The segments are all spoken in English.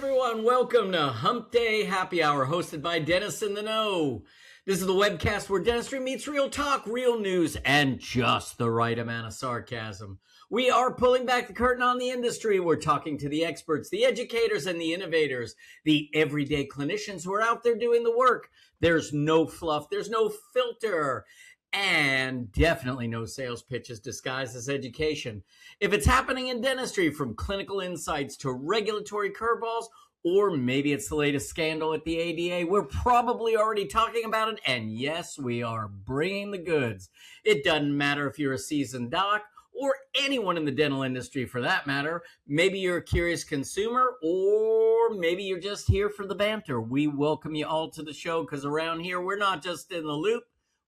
everyone. Welcome to Humpday Happy Hour, hosted by Dennis in the Know. This is the webcast where dentistry meets real talk, real news, and just the right amount of sarcasm. We are pulling back the curtain on the industry. We're talking to the experts, the educators, and the innovators, the everyday clinicians who are out there doing the work. There's no fluff. There's no filter. And definitely no sales pitches disguised as education. If it's happening in dentistry, from clinical insights to regulatory curveballs, or maybe it's the latest scandal at the ADA, we're probably already talking about it. And yes, we are bringing the goods. It doesn't matter if you're a seasoned doc or anyone in the dental industry for that matter. Maybe you're a curious consumer, or maybe you're just here for the banter. We welcome you all to the show, because around here, we're not just in the loop.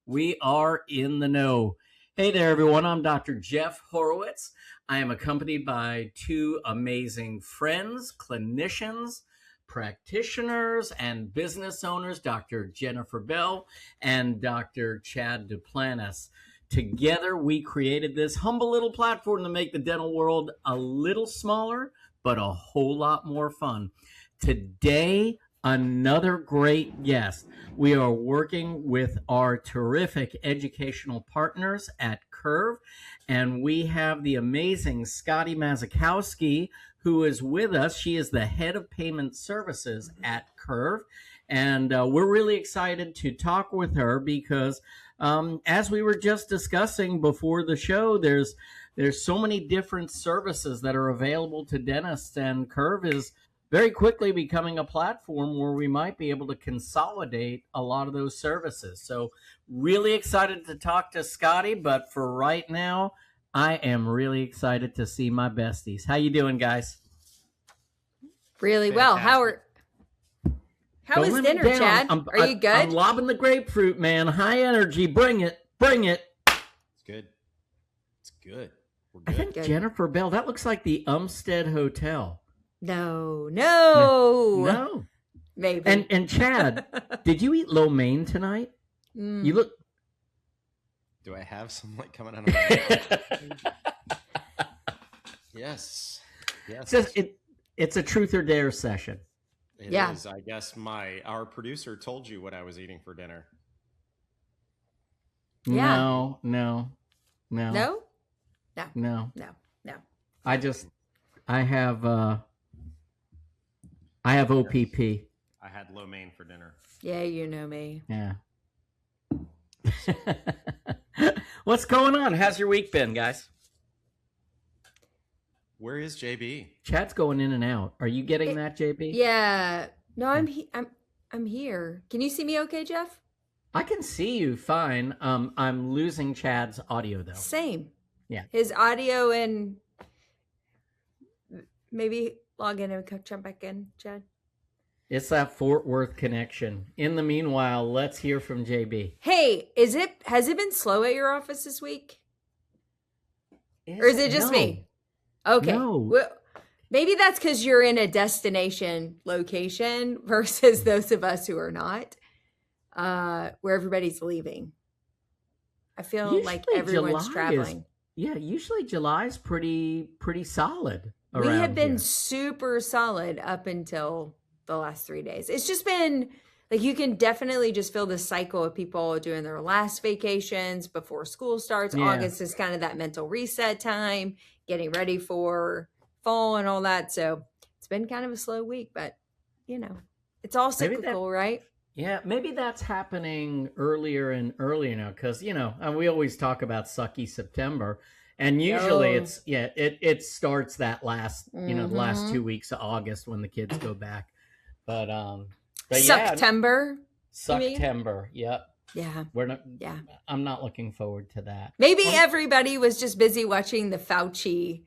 We are in the know. Hey there, everyone. I'm Dr. Jeff Horowitz. I am accompanied by two amazing friends, clinicians, practitioners, and business owners, Dr. Jennifer Bell and Dr. Chad Duplantis. Together, we created this humble little platform to make the dental world a little smaller, but a whole lot more fun. Today, another great guest. We are working with our terrific educational partners at Curve, and we have the amazing Scotti Mazikowski, who is with us. She is the head of payment services at Curve, and we're really excited to talk with her because, as we were just discussing before the show, there's so many different services that are available to dentists, and Curve is very quickly becoming a platform where we might be able to consolidate a lot of those services. So really excited to talk to Scotti, but for right now, I am really excited to see my besties. How you doing, guys? Really well. How is dinner, Chad? Are you good? I'm lobbing the grapefruit, man. High energy. Bring it. Bring it. It's good. It's good. We're good. I think Jennifer Bell, that looks like the Umstead Hotel. No. Maybe. And Chad, did you eat lo mein tonight? You look. Do I have some light coming out of my mouth? Yes. It's a truth or dare session. It is. I guess our producer told you what I was eating for dinner. Yeah. No. I have OPP. I had lo mein for dinner. Yeah, you know me. Yeah. What's going on? How's your week been, guys? Where is JB? Chat's going in and out. Are you getting that, JB? Yeah. No, I'm here. Can you see me okay, Jeff? I can see you fine. I'm losing Chad's audio though. Same. Yeah. His audio, and maybe log in and jump back in, Chad. It's that Fort Worth connection. In the meanwhile, let's hear from JB. Hey, has it been slow at your office this week? Or is it just me? Okay. No. Well, maybe that's because you're in a destination location versus those of us who are not, where everybody's leaving. I feel usually like everyone's traveling. Usually July's pretty solid. We have been super solid up until the last 3 days. It's just been like, you can definitely just feel the cycle of people doing their last vacations before school starts. Yeah. August is kind of that mental reset time, getting ready for fall and all that. So it's been kind of a slow week, but it's all cyclical, right? Yeah, maybe that's happening earlier and earlier now, because, we always talk about sucky September. And usually it starts that last, the last 2 weeks of August when the kids go back. But September. Yep. Yeah. I'm not looking forward to that. Maybe everybody was just busy watching the Fauci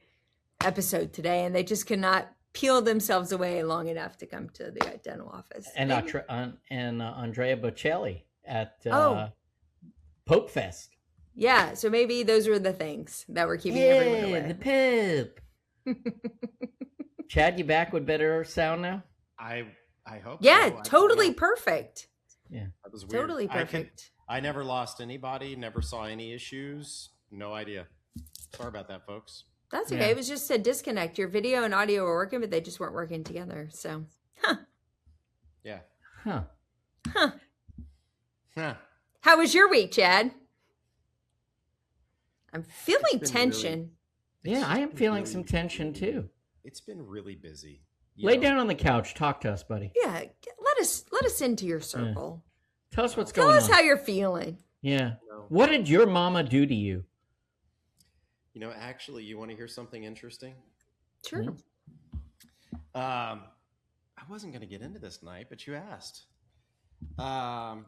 episode today, and they just could not peel themselves away long enough to come to the dental office. And Andrea Bocelli at Pope Fest. Yeah, so maybe those were the things that were keeping everyone away. The Pope. Chad, you back with better sound now? I hope so. Totally yeah. Perfect. Yeah. That was weird. Totally perfect. I never lost anybody, never saw any issues. No idea. Sorry about that, folks. That's okay. Yeah. It was just a disconnect. Your video and audio were working, but they just weren't working together. So, Yeah. Huh. Huh. how was your week, Chad? I'm It's feeling been tension. it's Yeah, just I am been feeling some tension too. It's been really busy. Lay down on the couch. Talk to us, buddy. Yeah, let us into your circle. Tell us what's Tell going us on. how you're feeling. Yeah. You know, What did your mama do to you? actually, you want to hear something interesting? Sure. Mhm. I wasn't going to get into this tonight, but you asked. My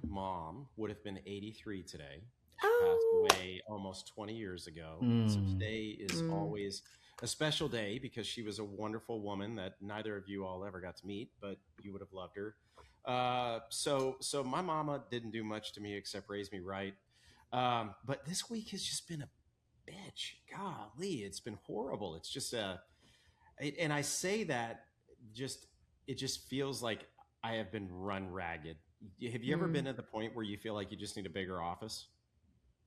mom would have been 83 today. She passed Oh. away almost 20 years ago. So today is always a special day because she was a wonderful woman that neither of you all ever got to meet, but you would have loved her. So my mama didn't do much to me except raise me right. But this week has just been a bitch. Golly, it's been horrible. It's just and I say that it just feels like I have been run ragged. Have you ever been at the point where you feel like you just need a bigger office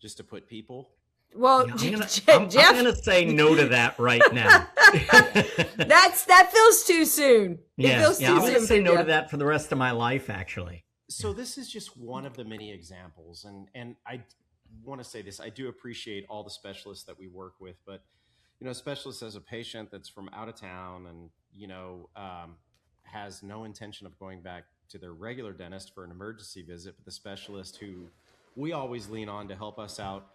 just to put people? Well, Yeah, Jeff, I'm gonna say no to that right now. that feels too soon. It feels I'm too gonna soon say for no to Jeff. that for the rest of my life, actually. So this is just one of the many examples, and I want to say this: I do appreciate all the specialists that we work with, but specialists as a patient that's from out of town and has no intention of going back to their regular dentist for an emergency visit, but the specialist who we always lean on to help us out.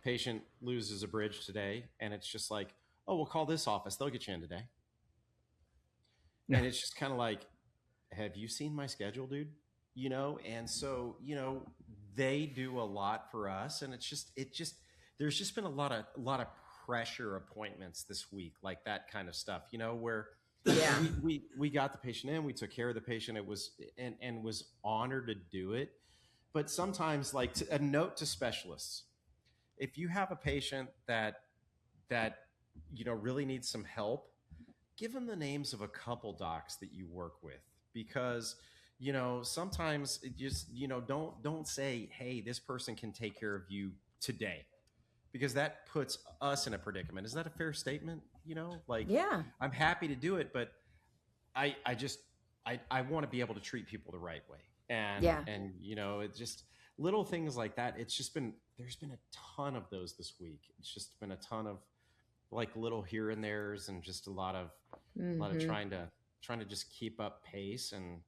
Patient loses a bridge today, and it's just like, oh, we'll call this office; they'll get you in today. Yeah. And it's just kind of like, have you seen my schedule, dude? And so they do a lot for us, and there's just been a lot of pressure appointments this week, like that kind of stuff, where Yeah. we got the patient in, we took care of the patient, it was and was honored to do it. But sometimes, like, a note to specialists: if you have a patient that really needs some help, give them the names of a couple docs that you work with, because sometimes it just don't say, hey, this person can take care of you today, because that puts us in a predicament. Is that a fair statement? Like, Yeah. I'm happy to do it, but I want to be able to treat people the right way. And Yeah. and it's just little things like that. There's been a ton of those this week. It's just been a ton of, like, little here and there's, and just a lot of trying to just keep up pace. And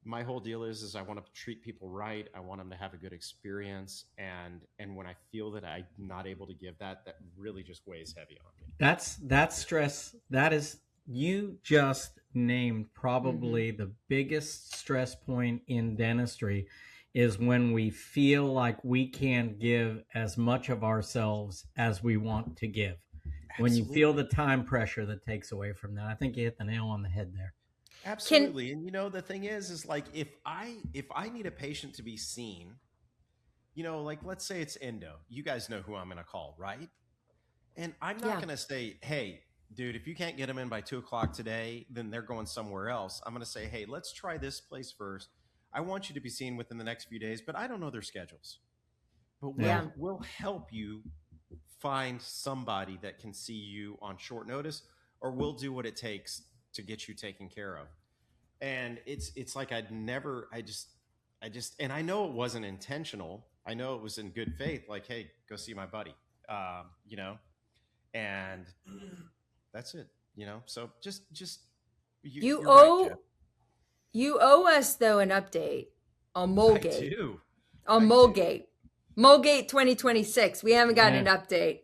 my whole deal is I want to treat people right. I want them to have a good experience. And when I feel that I'm not able to give that really just weighs heavy on me. That's stress. That is, you just named probably the biggest stress point in dentistry, is when we feel like we can't give as much of ourselves as we want to give. When you feel the time pressure that takes away from that. I think you hit the nail on the head there. Absolutely. And the thing is like, if I need a patient to be seen, like, let's say it's endo, you guys know who I'm going to call, right? And I'm not going to say, hey, dude, if you can't get them in by 2:00 today, then they're going somewhere else. I'm going to say, hey, let's try this place first. I want you to be seen within the next few days, but I don't know their schedules. But we'll help you find somebody that can see you on short notice, or we'll do what it takes to get you taken care of. And it's like I just, and I know it wasn't intentional. I know it was in good faith. Like, hey, go see my buddy, and that's it, So just You you're owe right, Jeff. you owe us though an update on Molgate. I do. On Molgate. Molgate 2026. We haven't gotten an update.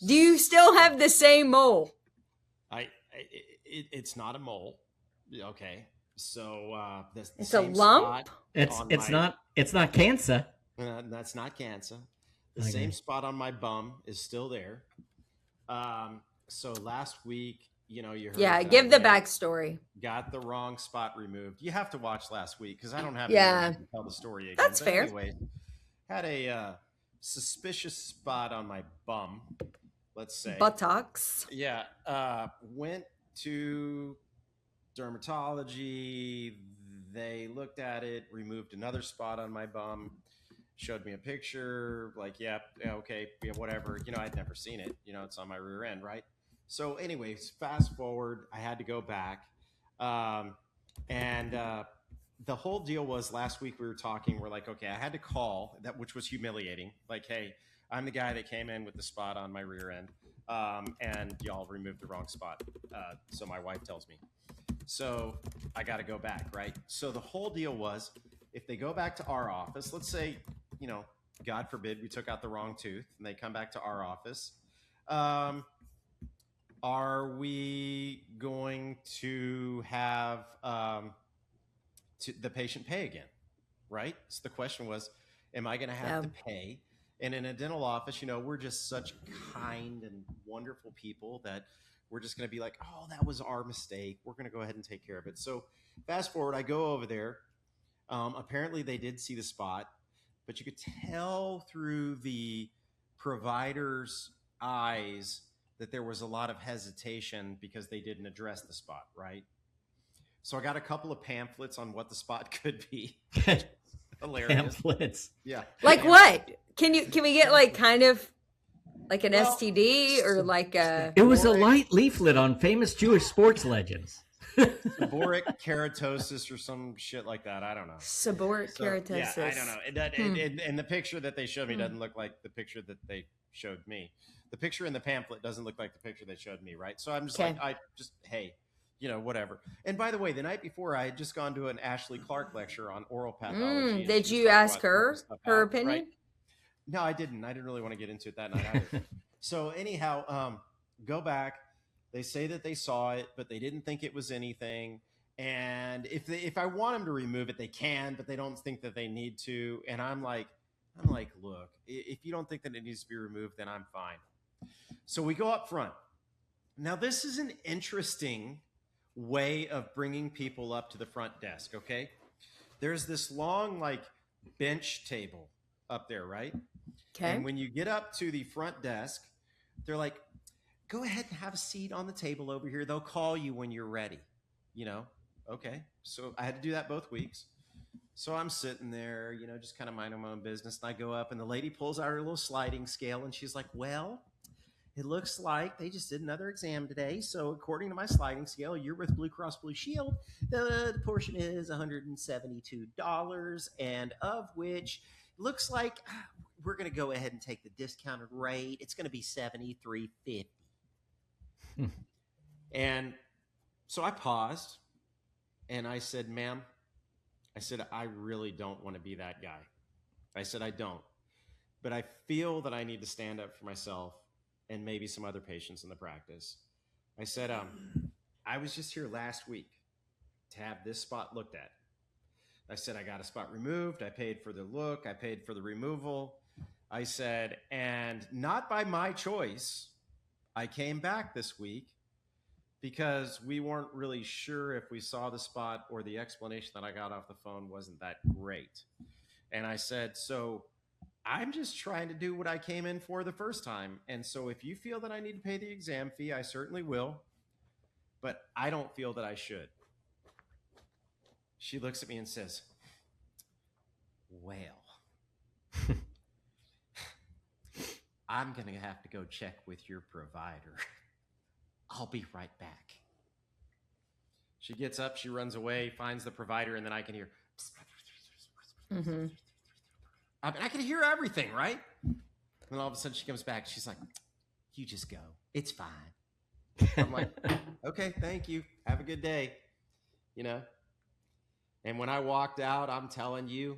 Do you still have the same mole? It's not a mole. Okay. So it's a lump. It's not cancer. That's not cancer. The same spot on my bum is still there. So last week, you heard. Yeah, give the backstory. Got the wrong spot removed. You have to watch last week because I don't have to tell the story again. That's fair. Anyway, had a suspicious spot on my bum. Let's say buttocks. Yeah. Went to Dermatology. They looked at it, removed another spot on my bum. showed me a picture, like, yeah, okay, yeah, whatever. I'd never seen it. It's on my rear end, right? So, anyways, fast forward, I had to go back. And the whole deal was last week we were talking, we're like, okay, I had to call that, which was humiliating. Like, hey, I'm the guy that came in with the spot on my rear end. And y'all removed the wrong spot. So my wife tells me. So I got to go back, right? So the whole deal was, if they go back to our office, let's say, God forbid we took out the wrong tooth and they come back to our office. Are we going to have the patient pay again, right? So the question was, am I going to have to pay? And in a dental office, we're just such kind and wonderful people that we're just going to be like, oh, that was our mistake. We're going to go ahead and take care of it. So fast forward, I go over there. Apparently they did see the spot, but you could tell through the provider's eyes that there was a lot of hesitation because they didn't address the spot, right? So I got a couple of pamphlets on what the spot could be. Hilarious. Pamphlets. Yeah. Like what? Can we get like kind of like an STD or like a... It was a light leaflet on famous Jewish sports legends. Seborrheic keratosis or some shit like that. I don't know. Seborrheic keratosis. Yeah, I don't know. And the picture that they showed me doesn't look like the picture that they showed me. The picture in the pamphlet doesn't look like the picture they showed me, right? So I'm just like, hey, whatever. And by the way, the night before, I had just gone to an Ashley Clark lecture on oral pathology. Did you ask her opinion? Right? No, I didn't. I didn't really want to get into it that night either. So anyhow, go back. They say that they saw it, but they didn't think it was anything. And if I want them to remove it, they can, but they don't think that they need to. And I'm like, look, if you don't think that it needs to be removed, then I'm fine. So we go up front. Now, this is an interesting way of bringing people up to the front desk, okay? There's this long, bench table up there, right? Okay. And when you get up to the front desk, they're like, go ahead and have a seat on the table over here. They'll call you when you're ready, Okay. So I had to do that both weeks. So I'm sitting there, just kind of minding my own business. And I go up and the lady pulls out her little sliding scale and she's like, well, it looks like they just did another exam today. So according to my sliding scale, you're with Blue Cross Blue Shield. The portion is $172, and of which looks like we're going to go ahead and take the discounted rate. It's going to be $73.50. And so I paused and I said, ma'am, I really don't want to be that guy. I said, I don't. But I feel that I need to stand up for myself and maybe some other patients in the practice. I said, I was just here last week to have this spot looked at. I said, I got a spot removed. I paid for the look. I paid for the removal. I said, and not by my choice, I came back this week because we weren't really sure if we saw the spot or the explanation that I got off the phone wasn't that great. And I said, so I'm just trying to do what I came in for the first time. And so if you feel that I need to pay the exam fee, I certainly will. But I don't feel that I should. She looks at me and says, well, I'm going to have to go check with your provider. I'll be right back. She gets up, she runs away, finds the provider, and then I can hear. Mm-hmm. I mean, I can hear everything, right? And all of a sudden she comes back. She's like, you just go. It's fine. I'm like, okay, thank you. Have a good day. And when I walked out, I'm telling you,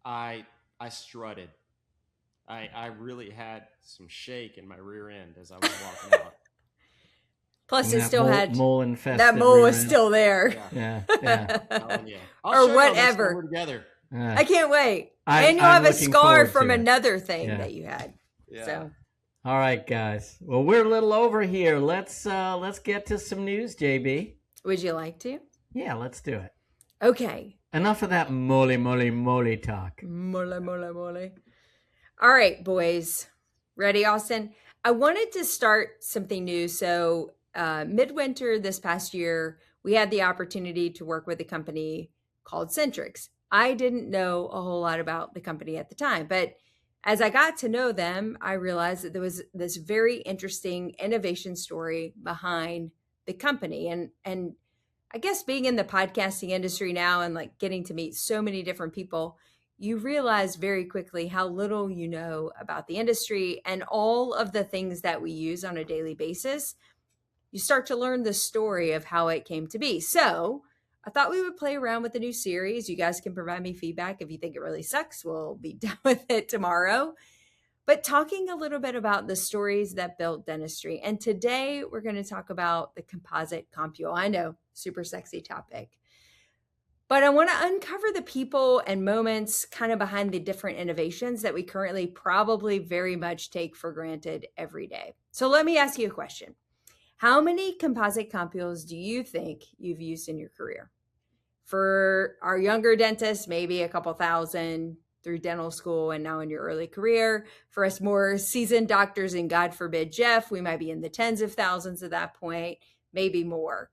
I strutted. I really had some shake in my rear end as I was walking out. Plus, it still had mole infested. That mole was still there. Yeah. Or whatever. Together. I can't wait. And you'll have a scar from another thing that you had. Yeah. So. All right, guys. Well, we're a little over here. Let's get to some news, JB. Would you like to? Yeah, let's do it. Okay. Enough of that mole talk. Mole. All right, boys. Ready, Austin? I wanted to start something new. So midwinter this past year, we had the opportunity to work with a company called Centrix. I didn't know a whole lot about the company at the time, but as I got to know them, I realized that there was this very interesting innovation story behind the company. And I guess being in the podcasting industry now and like getting to meet so many different people, you realize very quickly how little you know about the industry and all of the things that we use on a daily basis. You start to learn the story of how it came to be. So I thought we would play around with the new series. You guys can provide me feedback. If you think it really sucks, we'll be done with it tomorrow. But talking a little bit about the stories that built dentistry. And today we're going to talk about the composite compule. I know, super sexy topic. But I want to uncover the people and moments kind of behind the different innovations that we currently probably very much take for granted every day. So let me ask you a question. How many composite compules do you think you've used in your career? For our younger dentists, maybe a couple thousand through dental school and now in your early career. For us more seasoned doctors, and God forbid, Jeff, we might be in the tens of thousands at that point, maybe more.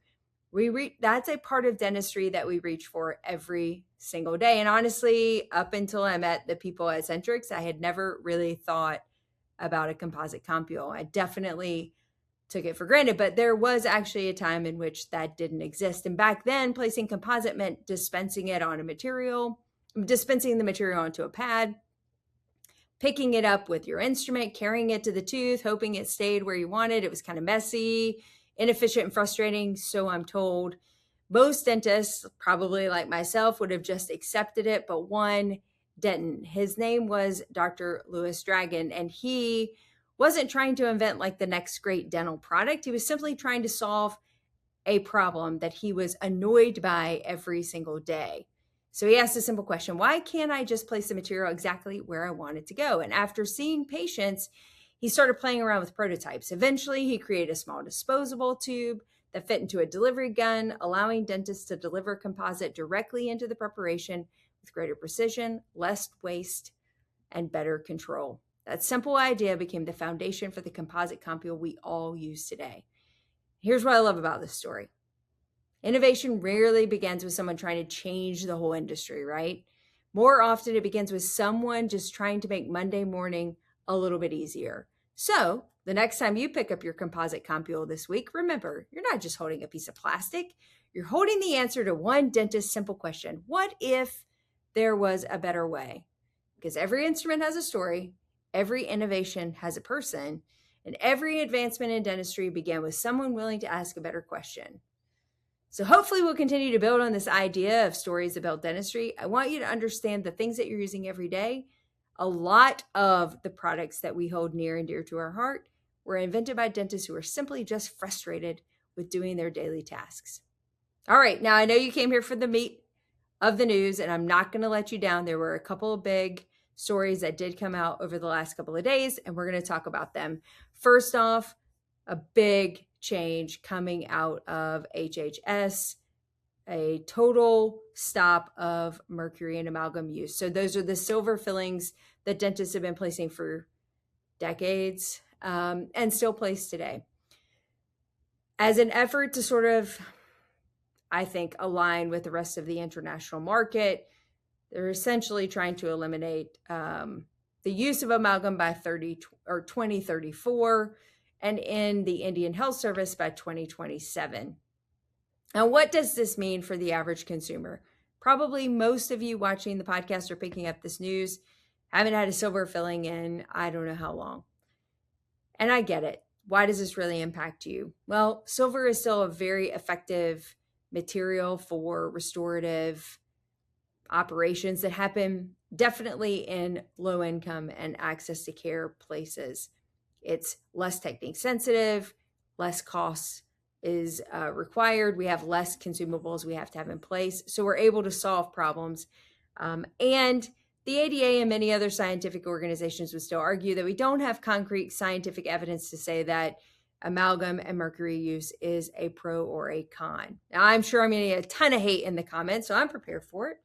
That's a part of dentistry that we reach for every single day. And honestly, up until I met the people at Centrix, I had never really thought about a composite compule. I definitely took it for granted, but there was actually a time in which that didn't exist. And back then, placing composite meant dispensing the material onto a pad, picking it up with your instrument, carrying it to the tooth, hoping it stayed where you wanted. It was kind of messy, inefficient, and frustrating, so I'm told. Most dentists, probably like myself, would have just accepted it, but one didn't. His name was Dr. Louis Dragon, and he wasn't trying to invent like the next great dental product. He was simply trying to solve a problem that he was annoyed by every single day. So he asked a simple question: why can't I just place the material exactly where I want it to go? And after seeing patients, he started playing around with prototypes. Eventually, he created a small disposable tube that fit into a delivery gun, allowing dentists to deliver composite directly into the preparation with greater precision, less waste, and better control. That simple idea became the foundation for the composite compule we all use today. Here's what I love about this story. Innovation rarely begins with someone trying to change the whole industry, right? More often, it begins with someone just trying to make Monday morning a little bit easier. So the next time you pick up your composite compule this week, remember, you're not just holding a piece of plastic. You're holding the answer to one dentist's simple question: what if there was a better way? Because every instrument has a story. Every innovation has a person, and every advancement in dentistry began with someone willing to ask a better question. So hopefully we'll continue to build on this idea of stories about dentistry. I want you to understand the things that you're using every day. A lot of the products that we hold near and dear to our heart were invented by dentists who are simply just frustrated with doing their daily tasks. All right, now I know you came here for the meat of the news, and I'm not going to let you down. There were a couple of big stories that did come out over the last couple of days, and we're going to talk about them. First off, a big change coming out of HHS, a total stop of mercury and amalgam use. So those are the silver fillings that dentists have been placing for decades and still place today. As an effort to sort of, I think, align with the rest of the international market, they're essentially trying to eliminate the use of amalgam by 2034 and in the Indian Health Service by 2027. Now, what does this mean for the average consumer? Probably most of you watching the podcast or picking up this news haven't had a silver filling in I don't know how long. And I get it. Why does this really impact you? Well, silver is still a very effective material for restorative operations that happen definitely in low income and access to care places. It's less technique sensitive, less costs is required. We have less consumables we have to have in place. So we're able to solve problems. And the ADA and many other scientific organizations would still argue that we don't have concrete scientific evidence to say that amalgam and mercury use is a pro or a con. Now, I'm sure I'm going to get a ton of hate in the comments, so I'm prepared for it.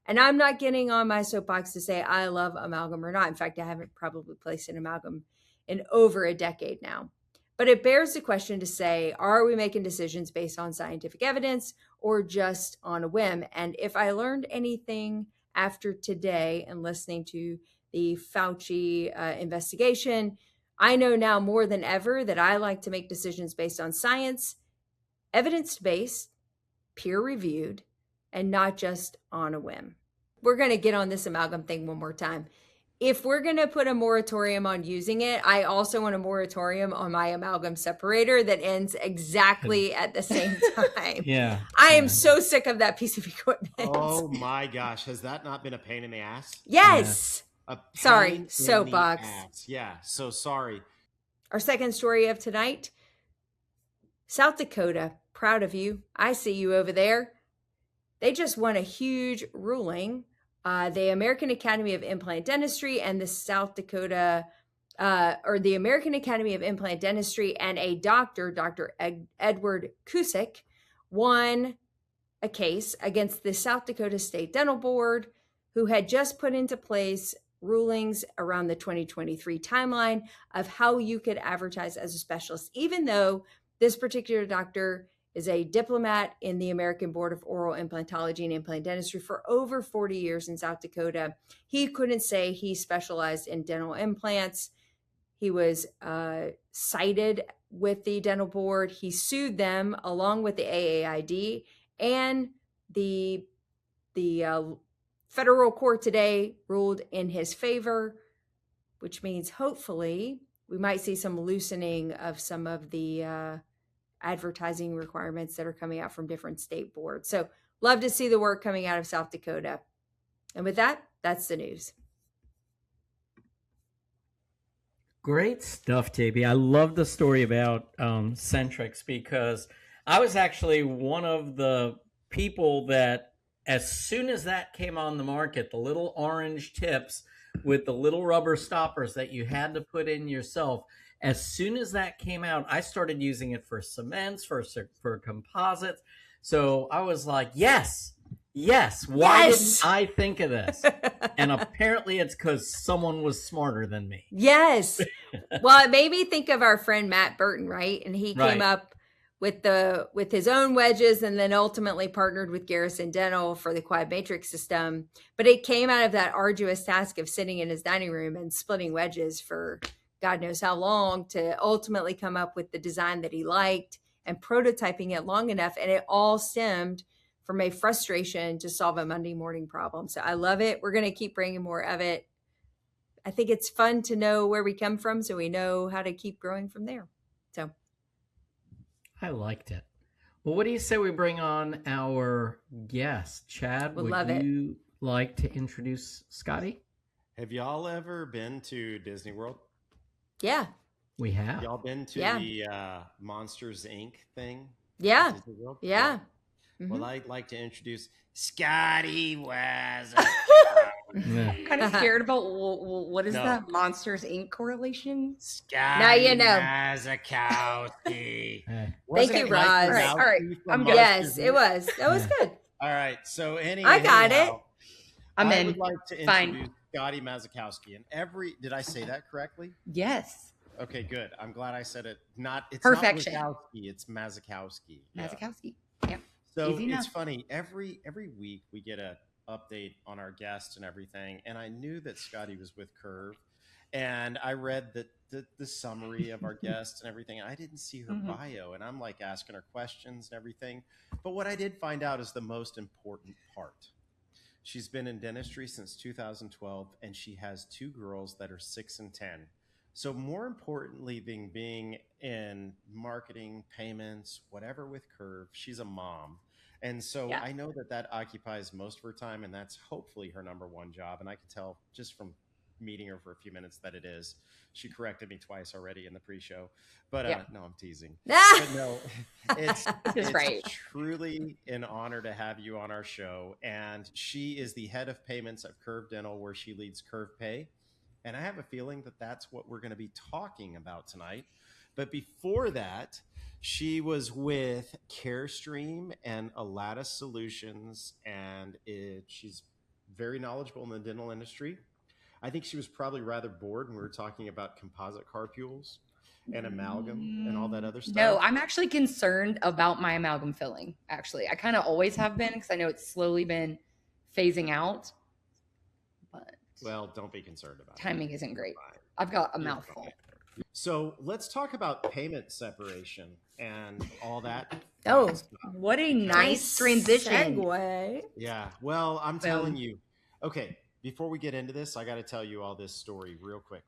And I'm not getting on my soapbox to say I love amalgam or not. In fact, I haven't probably placed an amalgam in over a decade now. But it bears the question to say, are we making decisions based on scientific evidence or just on a whim? And if I learned anything after today and listening to the Fauci investigation, I know now more than ever that I like to make decisions based on science, evidence-based, peer-reviewed, and not just on a whim. We're going to get on this amalgam thing one more time. If we're going to put a moratorium on using it, I also want a moratorium on my amalgam separator that ends exactly at the same time. Yeah. I am so sick of that piece of equipment. Oh my gosh. Has that not been a pain in the ass? Yes. Sorry, In soapbox. the ass. Yeah. So sorry. Our second story of tonight, South Dakota, proud of you. I see you over there. They just won a huge ruling. The American Academy of Implant Dentistry and the South Dakota, or the American Academy of Implant Dentistry and a doctor, Dr. Edward Cusick, won a case against the South Dakota State Dental Board, who had just put into place rulings around the 2023 timeline of how you could advertise as a specialist, even though this particular doctor is a diplomat in the American Board of Oral Implantology and Implant Dentistry for over 40 years in South Dakota. He couldn't say he specialized in dental implants. He was cited with the dental board. He sued them along with the AAID, and the federal court today ruled in his favor, which means hopefully we might see some loosening of some of the advertising requirements that are coming out from different state boards. So love to see the work coming out of South Dakota. And with that, that's the news. Great stuff, JB. I love the story about Centrix, because I was actually one of the people that, as soon as that came on the market, the little orange tips with the little rubber stoppers that you had to put in yourself, as soon as that came out, I started using it for cements, for composites. So I was like, yes. Why didn't I think of this? And apparently it's because someone was smarter than me. Yes. Well, it made me think of our friend Matt Burton, right? And he came up with his own wedges, and then ultimately partnered with Garrison Dental for the quad matrix system. But it came out of that arduous task of sitting in his dining room and splitting wedges for God knows how long to ultimately come up with the design that he liked and prototyping it long enough. And it all stemmed from a frustration to solve a Monday morning problem. So I love it. We're going to keep bringing more of it. I think it's fun to know where we come from, so we know how to keep growing from there. So I liked it. Well, what do you say we bring on our guest? Chad, would you like to introduce Scotti? Have y'all ever been to Disney World? Yeah. We have. Y'all been to the Monsters, Inc. thing? Yeah. Disney World? Yeah. Mm-hmm. Well, I'd like to introduce Scotti Mazikowski. I'm kind of scared about what is that Monsters Inc. correlation? Scotti now you know. Mazikowski. Thank you, Roz. All right. I'm good. Yes, it was. That was good. All right. So I got it. I'm in. I would like to introduce Scotti Mazikowski. And did I say that correctly? Yes. Okay, good. I'm glad I said it. It's Perfection. Not Mazikowski, it's Mazikowski. Mazikowski. Yeah. So Easy it's enough. funny. Every week we get a update on our guest and everything. And I knew that Scotti was with Curve, and I read the summary of our guest and everything. And I didn't see her bio, and I'm like asking her questions and everything. But what I did find out is the most important part. She's been in dentistry since 2012, and she has 2 girls that are 6 and 10. So more importantly than being in marketing, payments, whatever with Curve, she's a mom. And so I know that occupies most of her time, and that's hopefully her number one job. And I can tell just from meeting her for a few minutes that it is. She corrected me twice already in the pre-show. But no, I'm teasing. But no, it's truly an honor to have you on our show. And she is the head of payments at Curve Dental, where she leads Curve Pay. And I have a feeling that that's what we're going to be talking about tonight. But before that, she was with CareStream and Alatus Solutions, and she's very knowledgeable in the dental industry. I think she was probably rather bored when we were talking about composite carpules and amalgam and all that other stuff. No, I'm actually concerned about my amalgam filling, actually. I kind of always have been, because I know it's slowly been phasing out. Well, don't be concerned about it. Timing isn't great. I've got a mouthful. Fine. So let's talk about payment separation and all that. Oh, what a nice transition. Segue. Yeah. Well, I'm telling you. Okay. Before we get into this, I got to tell you all this story real quick.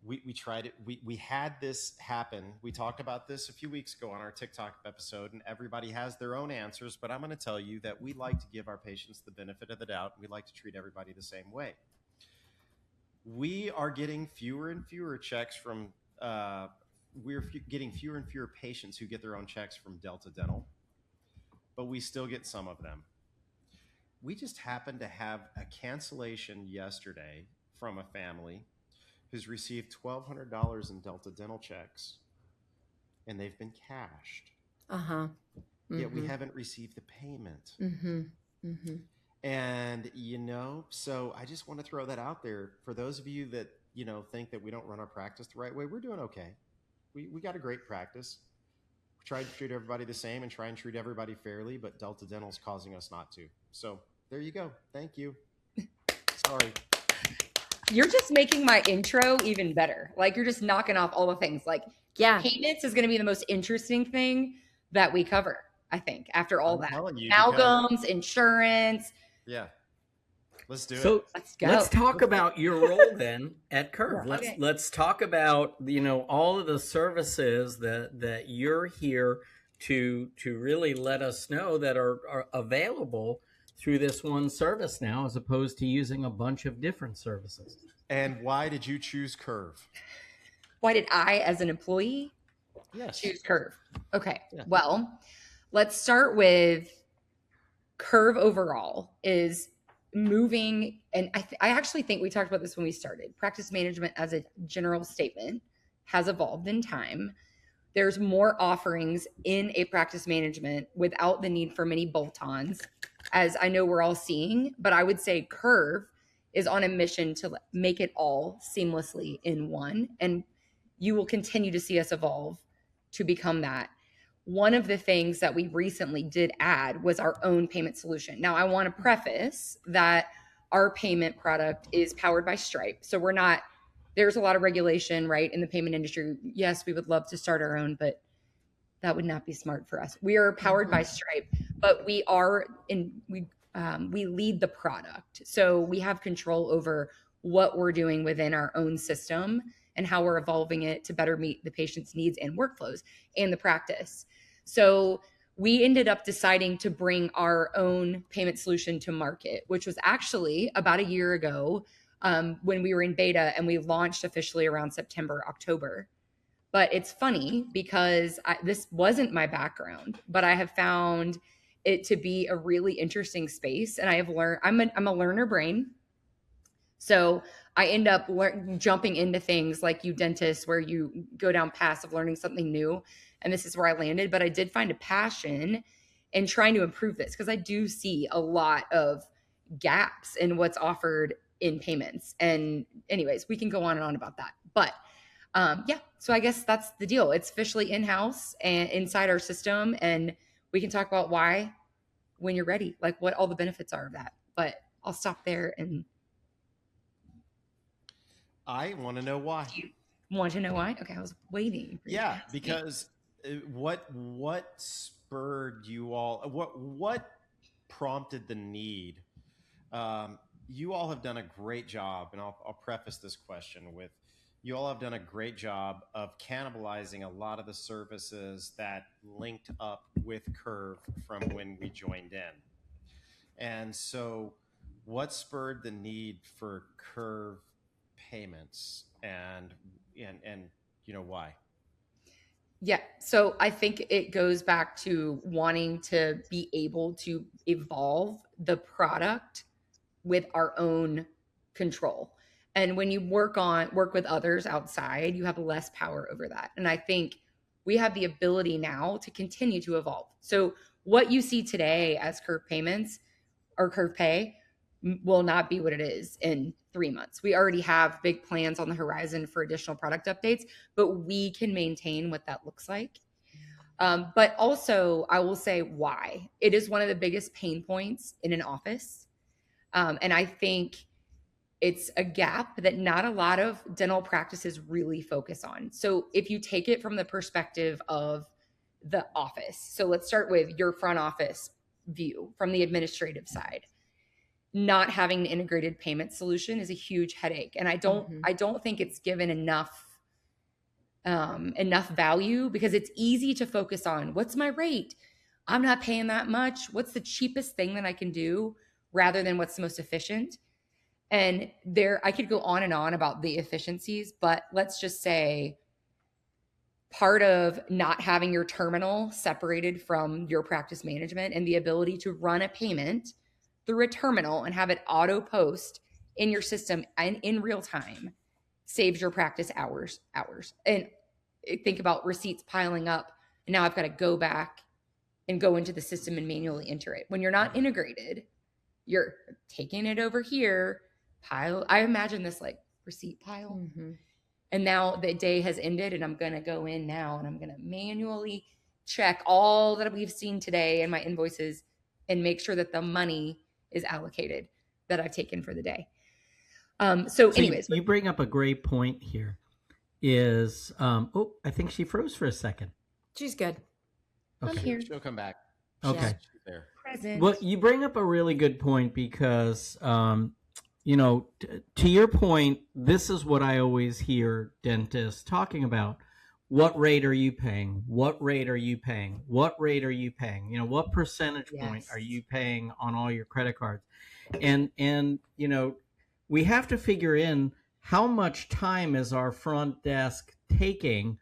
We tried it. We had this happen. We talked about this a few weeks ago on our TikTok episode, and everybody has their own answers. But I'm going to tell you that we like to give our patients the benefit of the doubt. We like to treat everybody the same way. We are getting fewer and fewer checks from, getting fewer and fewer patients who get their own checks from Delta Dental, but we still get some of them. We just happened to have a cancellation yesterday from a family who's received $1,200 in Delta Dental checks, and they've been cashed. Yet we haven't received the payment. And, so I just want to throw that out there for those of you that, think that we don't run our practice the right way. We're doing okay. We got a great practice. We try to treat everybody the same and try and treat everybody fairly, but Delta Dental is causing us not to. So there you go. Thank you. Sorry. You're just making my intro even better. Like, you're just knocking off all the things. Like, payments is going to be the most interesting thing that we cover, I think, after all that. Amalgams, insurance. Yeah. Let's do it. Let's go. Let's talk about your role then at Curve. Let's talk about, all of the services that you're here to really let us know that are available through this one service now, as opposed to using a bunch of different services. And why did you choose Curve? Why did I, as an employee, choose Curve? Okay. Yeah. Well, let's start with Curve overall is moving. And I actually think we talked about this when we started. Practice management as a general statement has evolved in time. There's more offerings in a practice management without the need for many bolt-ons, as I know we're all seeing. But I would say Curve is on a mission to make it all seamlessly in one. And you will continue to see us evolve to become that. One of the things that we recently did add was our own payment solution. Now, I want to preface that our payment product is powered by Stripe. So there's a lot of regulation, right, in the payment industry. Yes, we would love to start our own, but that would not be smart for us. We are powered by Stripe, but we lead the product. So we have control over what we're doing within our own system and how we're evolving it to better meet the patient's needs and workflows and the practice. So we ended up deciding to bring our own payment solution to market, which was actually about a year ago when we were in beta, and we launched officially around September, October. But it's funny because this wasn't my background, but I have found it to be a really interesting space. And I have learned, I'm a learner brain. So I end up jumping into things like you dentists, where you go down paths of learning something new. And this is where I landed. But I did find a passion in trying to improve this, because I do see a lot of gaps in what's offered in payments. And anyways, we can go on and on about that. But so I guess that's the deal. It's officially in-house and inside our system. And we can talk about why when you're ready, like what all the benefits are of that. But I'll stop there. And I want to know why. You want to know why? Okay, I was waiting. Yeah, because what spurred you all? What prompted the need? You all have done a great job, and I'll preface this question with, you all have done a great job of cannibalizing a lot of the services that linked up with Curve from when we joined in. And so what spurred the need for Curve payments, and why? Yeah. So I think it goes back to wanting to be able to evolve the product with our own control. And when you work with others outside, you have less power over that. And I think we have the ability now to continue to evolve. So what you see today as Curve payments or Curve pay will not be what it is in 3 months. We already have big plans on the horizon for additional product updates, but we can maintain what that looks like. But also, I will say why. It is one of the biggest pain points in an office. And I think it's a gap that not a lot of dental practices really focus on. So if you take it from the perspective of the office, so let's start with your front office view from the administrative side. Not having an integrated payment solution is a huge headache, and I don't think it's given enough value, because it's easy to focus on what's my rate. I'm not paying that much. What's the cheapest thing that I can do, rather than what's the most efficient. And I could go on and on about the efficiencies, but let's just say part of not having your terminal separated from your practice management and the ability to run a payment through a terminal and have it auto post in your system and in real time saves your practice hours. And think about receipts piling up, and now I've got to go back and go into the system and manually enter it. When you're not integrated, you're taking it over here, pile. I imagine this like receipt pile. Mm-hmm. And now the day has ended, and I'm going to go in now and I'm going to manually check all that we've seen today in my invoices and make sure that the money is allocated that I've taken for the day. So anyways. You bring up a great point here is, I think she froze for a second. She's good. Okay. I'm here. She'll come back. Okay. She's there. Present. Well, you bring up a really good point because, to your point, this is what I always hear dentists talking about. What rate are you paying? What rate are you paying? What rate are you paying? What percentage point are you paying on all your credit cards? And we have to figure in how much time is our front desk taking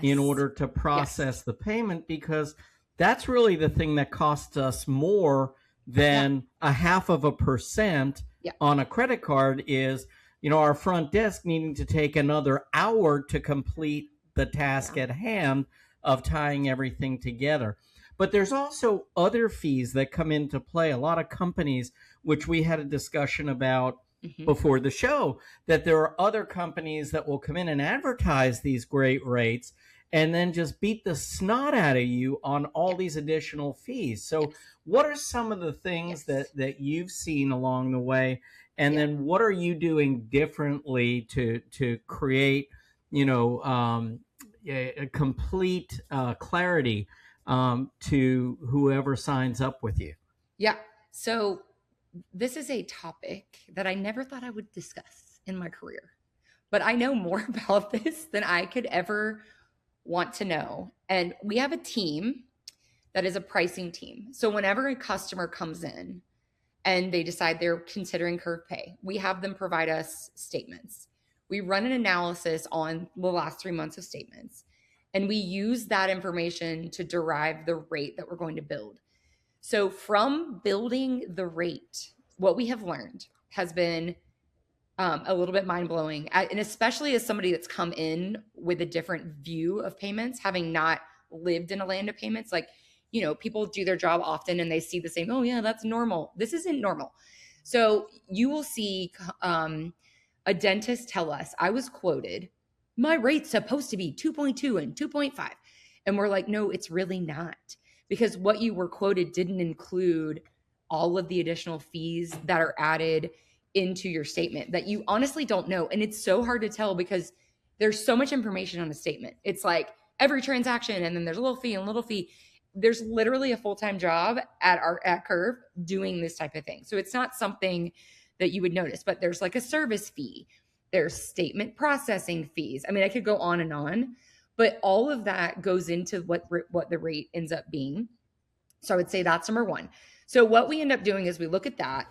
in order to process the payment, because that's really the thing that costs us more than a 0.5% on a credit card is, our front desk needing to take another hour to complete the task at hand of tying everything together. But there's also other fees that come into play. A lot of companies, which we had a discussion about before the show, that there are other companies that will come in and advertise these great rates and then just beat the snot out of you on all these additional fees. So what are some of the things that you've seen along the way? And then what are you doing differently to create, a complete clarity to whoever signs up with you? Yeah. So this is a topic that I never thought I would discuss in my career, but I know more about this than I could ever want to know. And we have a team that is a pricing team. So whenever a customer comes in and they decide they're considering curve pay, we have them provide us statements. We run an analysis on the last 3 months of statements, and we use that information to derive the rate that we're going to build. So from building the rate, what we have learned has been a little bit mind-blowing. And especially as somebody that's come in with a different view of payments, having not lived in a land of payments, like, people do their job often and they see the same, oh yeah, that's normal. This isn't normal. So you will see a dentist tell us, I was quoted, my rate's supposed to be 2.2 and 2.5. And we're like, no, it's really not. Because what you were quoted didn't include all of the additional fees that are added into your statement that you honestly don't know. And it's so hard to tell because there's so much information on a statement. It's like every transaction, and then there's a little fee and a little fee. There's literally a full-time job at Curve doing this type of thing. So it's not something that you would notice, but there's like a service fee. There's statement processing fees. I mean, I could go on and on, but all of that goes into what the rate ends up being. So I would say that's number one. So what we end up doing is we look at that.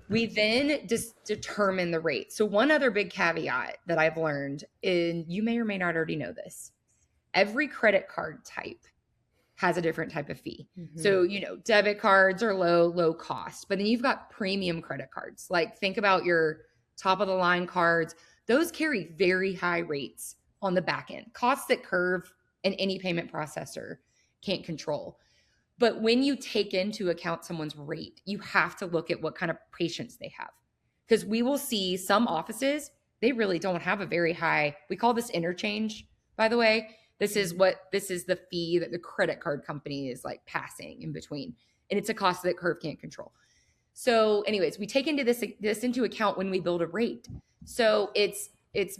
We then just determine the rate. So one other big caveat that I've learned, and you may or may not already know this, every credit card type has a different type of fee. Mm-hmm. So, debit cards are low cost, but then you've got premium credit cards. Like think about your top of the line cards. Those carry very high rates on the back end, costs that Curve and any payment processor can't control. But when you take into account someone's rate, you have to look at what kind of patients they have. Because we will see some offices, they really don't have a very high, we call this interchange, by the way. This is the fee that the credit card company is like passing in between. And it's a cost that Curve can't control. So anyways, we take into this into account when we build a rate. So it's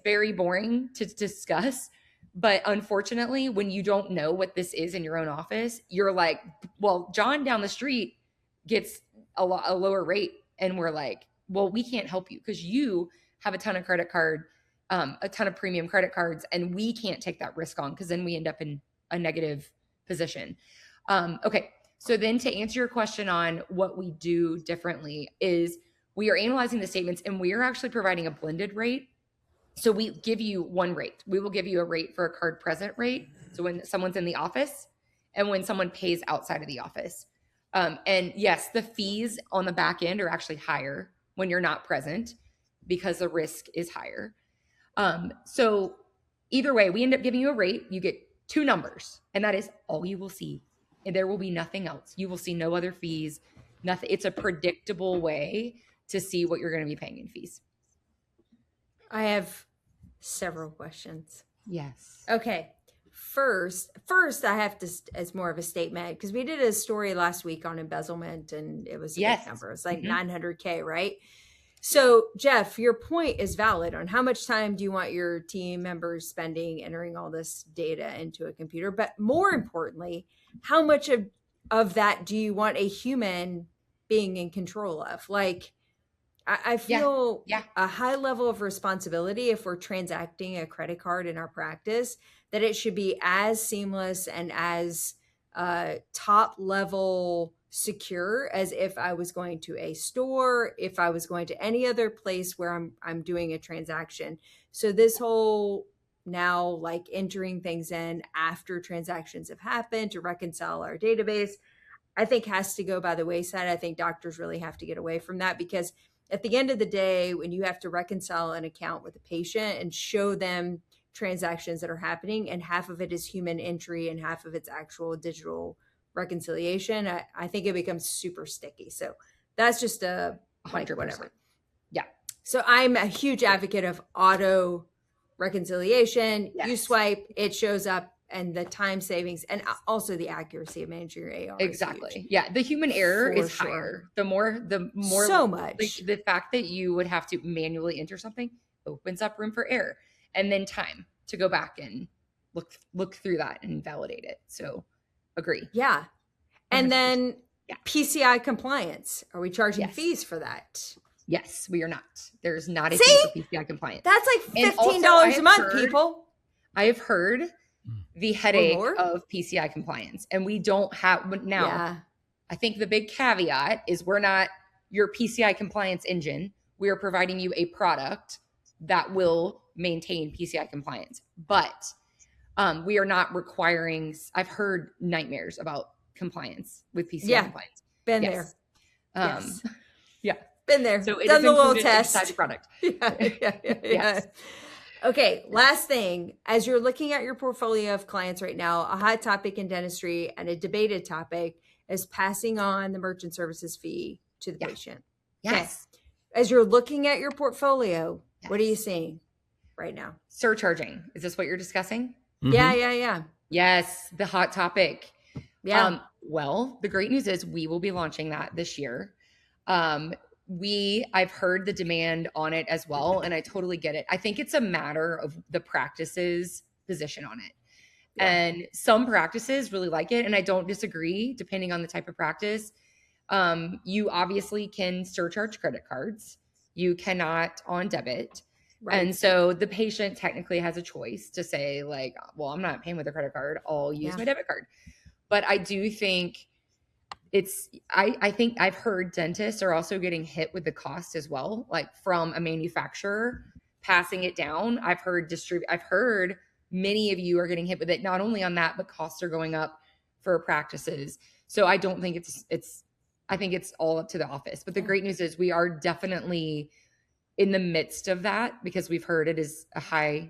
very boring to discuss, but unfortunately, when you don't know what this is in your own office, you're like, well, John down the street gets a lower rate, and we're like, well, we can't help you because you have a ton of a ton of premium credit cards, and we can't take that risk on because then we end up in a negative position. Okay. So then to answer your question on what we do differently is we are analyzing the statements, and we are actually providing a blended rate. So we give you one rate. We will give you a rate for a card present rate. So when someone's in the office and when someone pays outside of the office. And yes, the fees on the back end are actually higher when you're not present because the risk is higher. So either way, we end up giving you a rate. You get 2 numbers, and that is all you will see. And there will be nothing else. You will see no other fees, nothing. It's a predictable way to see what you're going to be paying in fees. I have several questions. Yes. Okay. First, I have to, as more of a statement, because we did a story last week on embezzlement, and it was a big number. It's like $900K, right? So, Jeff, your point is valid on how much time do you want your team members spending entering all this data into a computer? But more importantly, how much of that do you want a human being in control of? Like, I feel a high level of responsibility if we're transacting a credit card in our practice, that it should be as seamless and as top level secure as if I was going to a store, if I was going to any other place where I'm doing a transaction. So this whole now like entering things in after transactions have happened to reconcile our database, I think has to go by the wayside. I think doctors really have to get away from that, because at the end of the day, when you have to reconcile an account with a patient and show them transactions that are happening, and half of it is human entry and half of it's actual digital reconciliation, I think it becomes super sticky. So that's just a 100%. Whatever. Yeah. So I'm a huge advocate of auto reconciliation. Yes. You swipe, it shows up, and the time savings and also the accuracy of managing your AR. Exactly. Yeah. The human error is higher. The more so much. The fact that you would have to manually enter something opens up room for error, and then time to go back and look through that and validate it. So agree. Yeah. And then PCI compliance. Are we charging fees for that? Yes, we are not. There's not a fee for PCI compliance. That's like $15 a month, people. I have heard the headache of PCI compliance, and we don't have now. Yeah. I think the big caveat is we're not your PCI compliance engine. We are providing you a product that will maintain PCI compliance, but we are not requiring. I've heard nightmares about compliance with PCI compliance. Been there. Yeah, been there. So done the little test. Inside the product. Yeah. Yes. Okay, last thing. As you're looking at your portfolio of clients right now, a hot topic in dentistry and a debated topic is passing on the merchant services fee to the patient. Yes. Okay. As you're looking at your portfolio, what are you seeing right now? Surcharging. Is this what you're discussing? Mm-hmm. Yeah. Yes, the hot topic. Yeah. Well, the great news is we will be launching that this year. I've heard the demand on it as well, and I totally get it. I think it's a matter of the practice's position on it. Yeah. And some practices really like it, and I don't disagree, depending on the type of practice. You obviously can surcharge credit cards. You cannot on debit. Right. And so the patient technically has a choice to say like, well, I'm not paying with a credit card. I'll use my debit card. But I do think I think I've heard dentists are also getting hit with the cost as well, like from a manufacturer passing it down. I've heard many of you are getting hit with it. Not only on that, but costs are going up for practices. So I don't think I think it's all up to the office. But the great news is we are definitely in the midst of that, because we've heard it is a high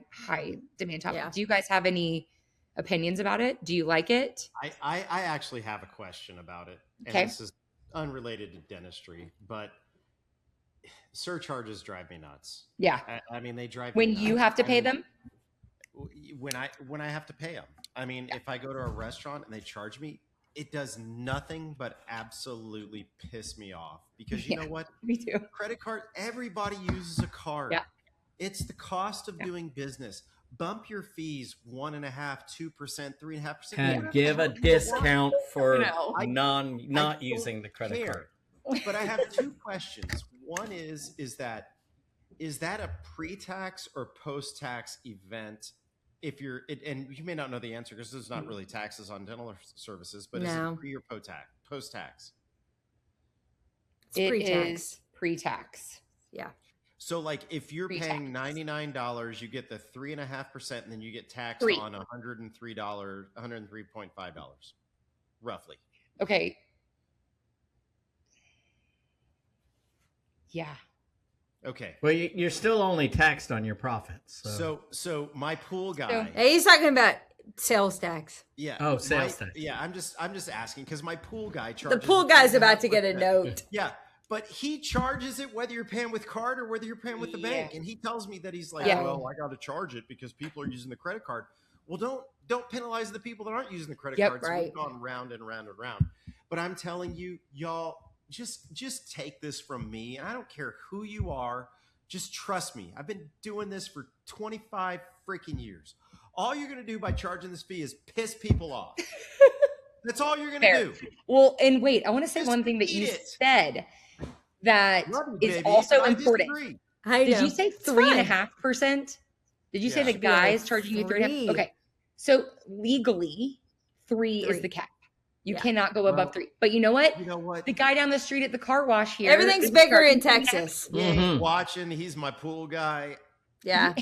demand topic. Yeah. Do you guys have any opinions about it? Do you like it? I actually have a question about it. And this is unrelated to dentistry, but surcharges drive me nuts. Yeah. I mean, they drive me nuts. When you have to pay them? When I have to pay them. I mean, if I go to a restaurant and they charge me, it does nothing but absolutely piss me off because you know what? Me too. Credit card, everybody uses a card. Yeah. It's the cost of doing business. Bump your fees 1.5%, 2%, 3.5%. And give a discount for I not using the credit card. But I have two questions. One is that a pre-tax or post-tax event? If you're, and you may not know the answer because there's not really taxes on dental services, but is it pre or post-tax? It's pre-tax. Pre-tax. Yeah. So like if you're paying $99, you get the 3.5%, and then you get taxed on $103.5, roughly. Okay. Yeah. Okay. Well, you're still only taxed on your profits. So my pool guy. Hey, he's talking about sales tax. Yeah. Oh, sales tax. Yeah, I'm just asking because my pool guy charges. The pool guy's about to get a note. Yeah, but he charges it whether you're paying with card or whether you're paying with the bank, and he tells me that he's like, well, I got to charge it because people are using the credit card. Well, don't penalize the people that aren't using the credit card. So we've gone round and round and round. But I'm telling you, y'all. Just take this from me, and I don't care who you are. Just trust me. I've been doing this for 25 freaking years. All you're going to do by charging this fee is piss people off. That's all you're going to do. Well, and wait, I want to say one thing that you said that is also important. Did you say 3.5%? Did you say the guy is charging you 3.5%? Okay, so legally, 3 is the cap. You cannot go above 3. But you know what? The guy down the street at the car wash here. Everything's bigger in Texas. Watching. He's my pool guy. Yeah.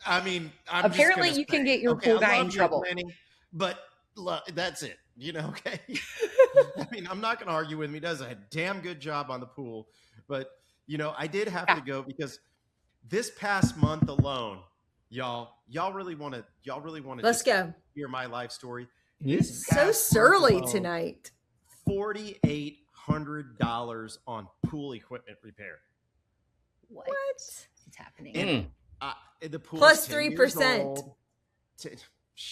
I mean, apparently you can get your pool guy in trouble. But look, that's it. Okay? I mean, I'm not going to argue with him. He does a damn good job on the pool. But, I did have to go because this past month alone, y'all really want to Let's go. Hear my life story. So surly tonight. $4,800 on pool equipment repair. What? What's happening? The pool plus 3%.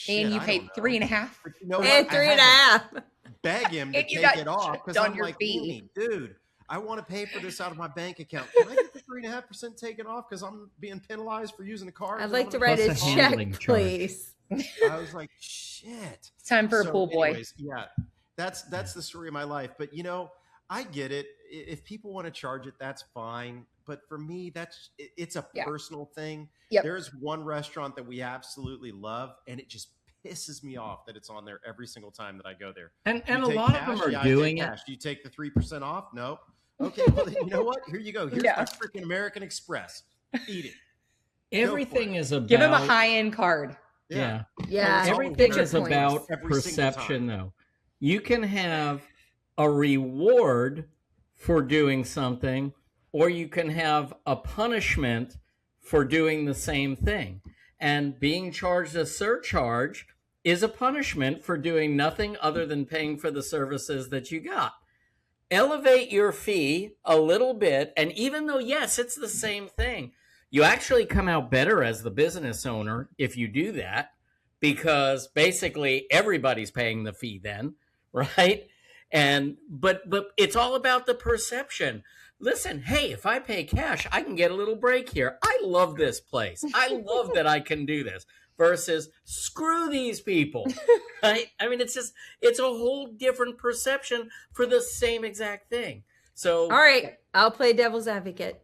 And you paid 3.5. And 3.5. Beg him to take it off because I'm like, dude, I want to pay for this out of my bank account. Can I get the 3.5% taken off because I'm being penalized for using the card? I'd like to write a check, please. I was like, shit. It's time for a pool boy. Anyways, yeah, that's the story of my life. But I get it. If people want to charge it, that's fine. But for me, it's a personal thing. Yep. There's one restaurant that we absolutely love, and it just pisses me off that it's on there every single time that I go there. And a lot of them are doing it. Do you take the 3% off? No. Okay, well, then, you know what? Here you go. Here's my freaking American Express. Eat it. Everything is about... Give him a high-end card. Yeah. Everything is about perception, though. You can have a reward for doing something, or you can have a punishment for doing the same thing. And being charged a surcharge is a punishment for doing nothing other than paying for the services that you got. Elevate your fee a little bit, and even though, yes, it's the same thing, you actually come out better as the business owner if you do that, because basically everybody's paying the fee then, right? But it's all about the perception. Listen, hey, if I pay cash, I can get a little break here. I love this place. I love that I can do this. Versus screw these people, right? I mean, it's a whole different perception for the same exact thing. So, all right, I'll play devil's advocate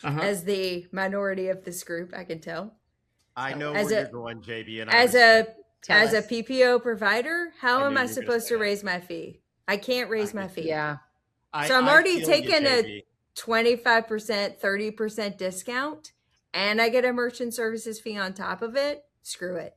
as the minority of this group. I can tell. I know where you're going, JB. And as a PPO provider, how am I supposed to raise my fee? I can't raise my fee. Yeah. So I'm already taking a 25%, 30% discount, and I get a merchant services fee on top of it. Screw it.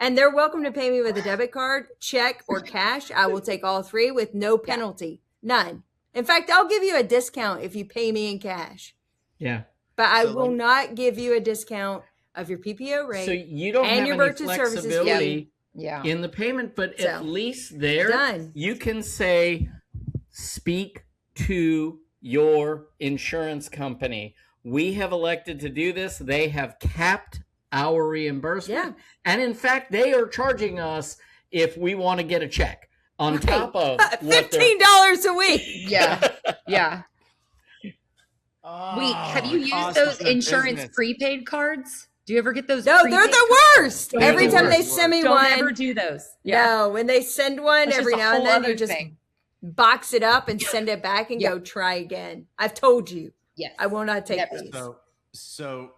And they're welcome to pay me with a debit card, check, or cash. I will take all three with no penalty. None. In fact, I'll give you a discount if you pay me in cash. Yeah. But I will not give you a discount of your PPO rate. So you don't have any flexibility in the payment, but at least there you can say, speak to your insurance company. We have elected to do this. They have capped our reimbursement. And in fact, they are charging us if we want to get a check. on top of what $15 a week. Yeah. Yeah. Oh, Wait, have you the used cost those of the insurance business. prepaid cards? Do you ever get those? No, they're prepaid the worst. They're Every the time they worst. send me Don't one. ever do those. Yeah. No, when they send one, That's every just a now and whole then you other just thing. box it up and send it back and go try again. I've told you. Yes. I will not take Never. these. So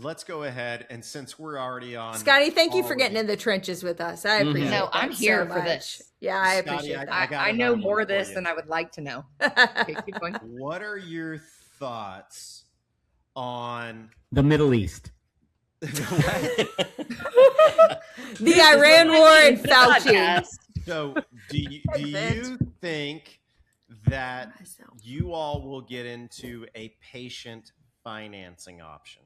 let's go ahead, and since we're already on, Scotty, thank you all for of getting these- in the trenches with us. I appreciate No, that I'm here so for much. this. Yeah, I Scotty, appreciate I that. got I know another more one of this for you. than I would like to know. Okay, keep going. What are your thoughts on the Middle East. The Iran war and Fauci. So do you think that you all will get into a patient financing option?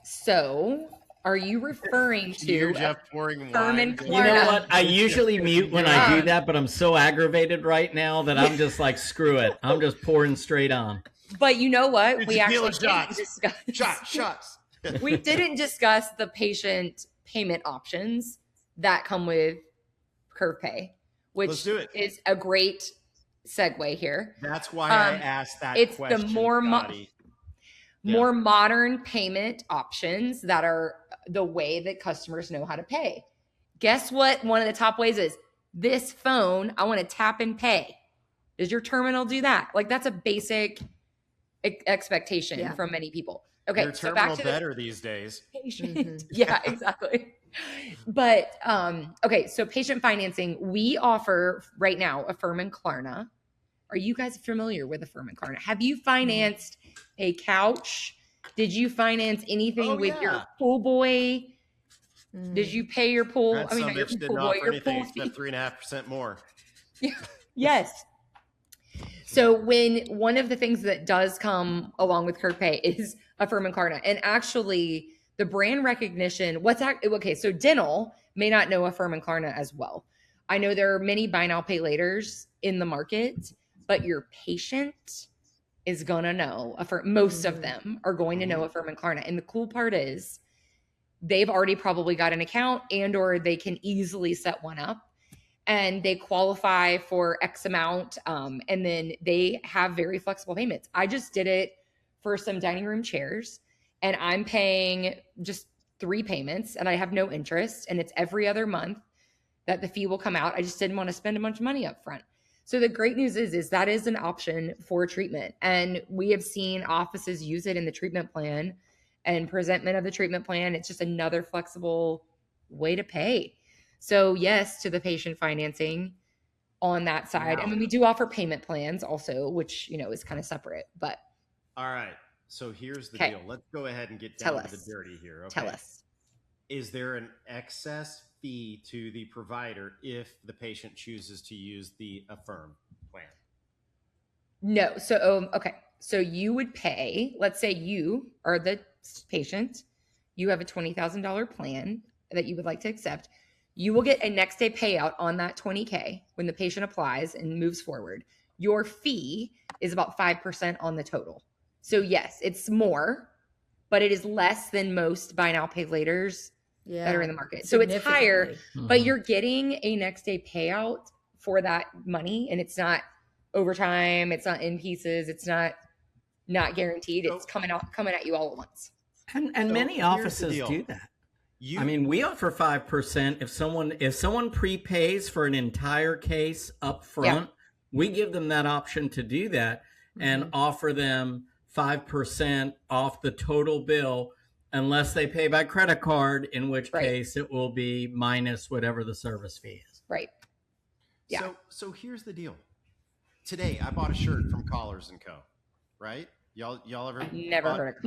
So, are you referring You're to just pouring Furman wine. You know Klarna? what? I usually mute when I do that, but I'm so aggravated right now that I'm just like, screw it. I'm just pouring straight on. But you know what? It's We tequila actually didn't discuss. shots. We didn't discuss the patient payment options that come with Curve Pay, Let's which do it. is a great segue here. That's why I asked that It's question, the more Scotty. more modern payment options that are the way that customers know how to pay. Guess what? One of the top ways is this phone. I want to tap and pay. Does your terminal do that? Like that's a basic expectation from many people. Okay, Your so terminal back to better these days. patient. Yeah, exactly. But okay, so patient financing, we offer right now Affirm and Klarna. Are you guys familiar with Affirm and Klarna? Have you financed a couch? Did you finance anything with your pool boy? Did you pay your pool? That I mean, some not your bitch pool didn't boy, offer your anything pool fee. except 3.5% more. Yes. So when one of the things that does come along with Curve Pay is Affirm and Klarna, and actually the brand recognition, okay, so dental may not know Affirm and Klarna as well. I know there are many buy now, pay laters in the market, but your patient is going to know. Most of them are going to know Affirm and Klarna. And the cool part is they've already probably got an account and or they can easily set one up. And they qualify for X amount, and then they have very flexible payments. I just did it for some dining room chairs, and I'm paying just 3 payments, and I have no interest, and it's every other month that the fee will come out. I just didn't want to spend a bunch of money up front. So the great news is that is an option for treatment, and we have seen offices use it in the treatment plan and presentment of the treatment plan. It's just another flexible way to pay. So yes, to the patient financing on that side. Wow. I mean, we do offer payment plans also, which, is kind of separate, but. All right. So here's the deal. Let's go ahead and get down to the dirty here. Okay. Tell us. Is there an excess fee to the provider if the patient chooses to use the Affirm plan? No. So, okay. So you would pay, let's say you are the patient, you have a $20,000 plan that you would like to accept. You will get a next day payout on that $20K when the patient applies and moves forward. Your fee is about 5% on the total. So yes, it's more, but it is less than most buy now, pay laters that are in the market. So it's higher, but you're getting a next day payout for that money, and it's not overtime. It's not in pieces. It's not guaranteed. It's coming at you all at once. And many offices do that. I mean, we offer 5% if someone prepays for an entire case up front. We give them that option to do that and offer them 5% off the total bill unless they pay by credit card, in which case it will be minus whatever the service fee is. Right. Yeah. So here's the deal. Today I bought a shirt from Collars & Co. Right? Y'all ever? I've never heard of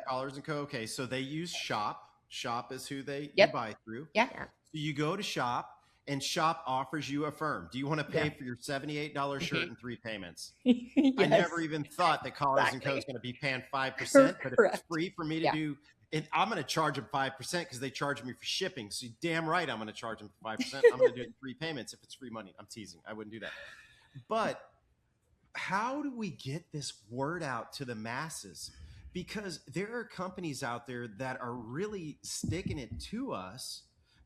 Collars & Co. Okay, so they use Shop. Shop is who you buy through. Yeah. So you go to Shop, and Shop offers you Affirm. Do you want to pay for your $78 shirt in 3 payments? Yes. I never even thought that Collars & Co. is going to be paying 5%, but if it's free for me to do, and I'm going to charge them 5% because they charge me for shipping. So damn right, I'm going to charge them 5%. I'm going to do it in 3 payments if it's free money. I'm teasing. I wouldn't do that. But how do we get this word out to the masses? Because there are companies out there that are really sticking it to us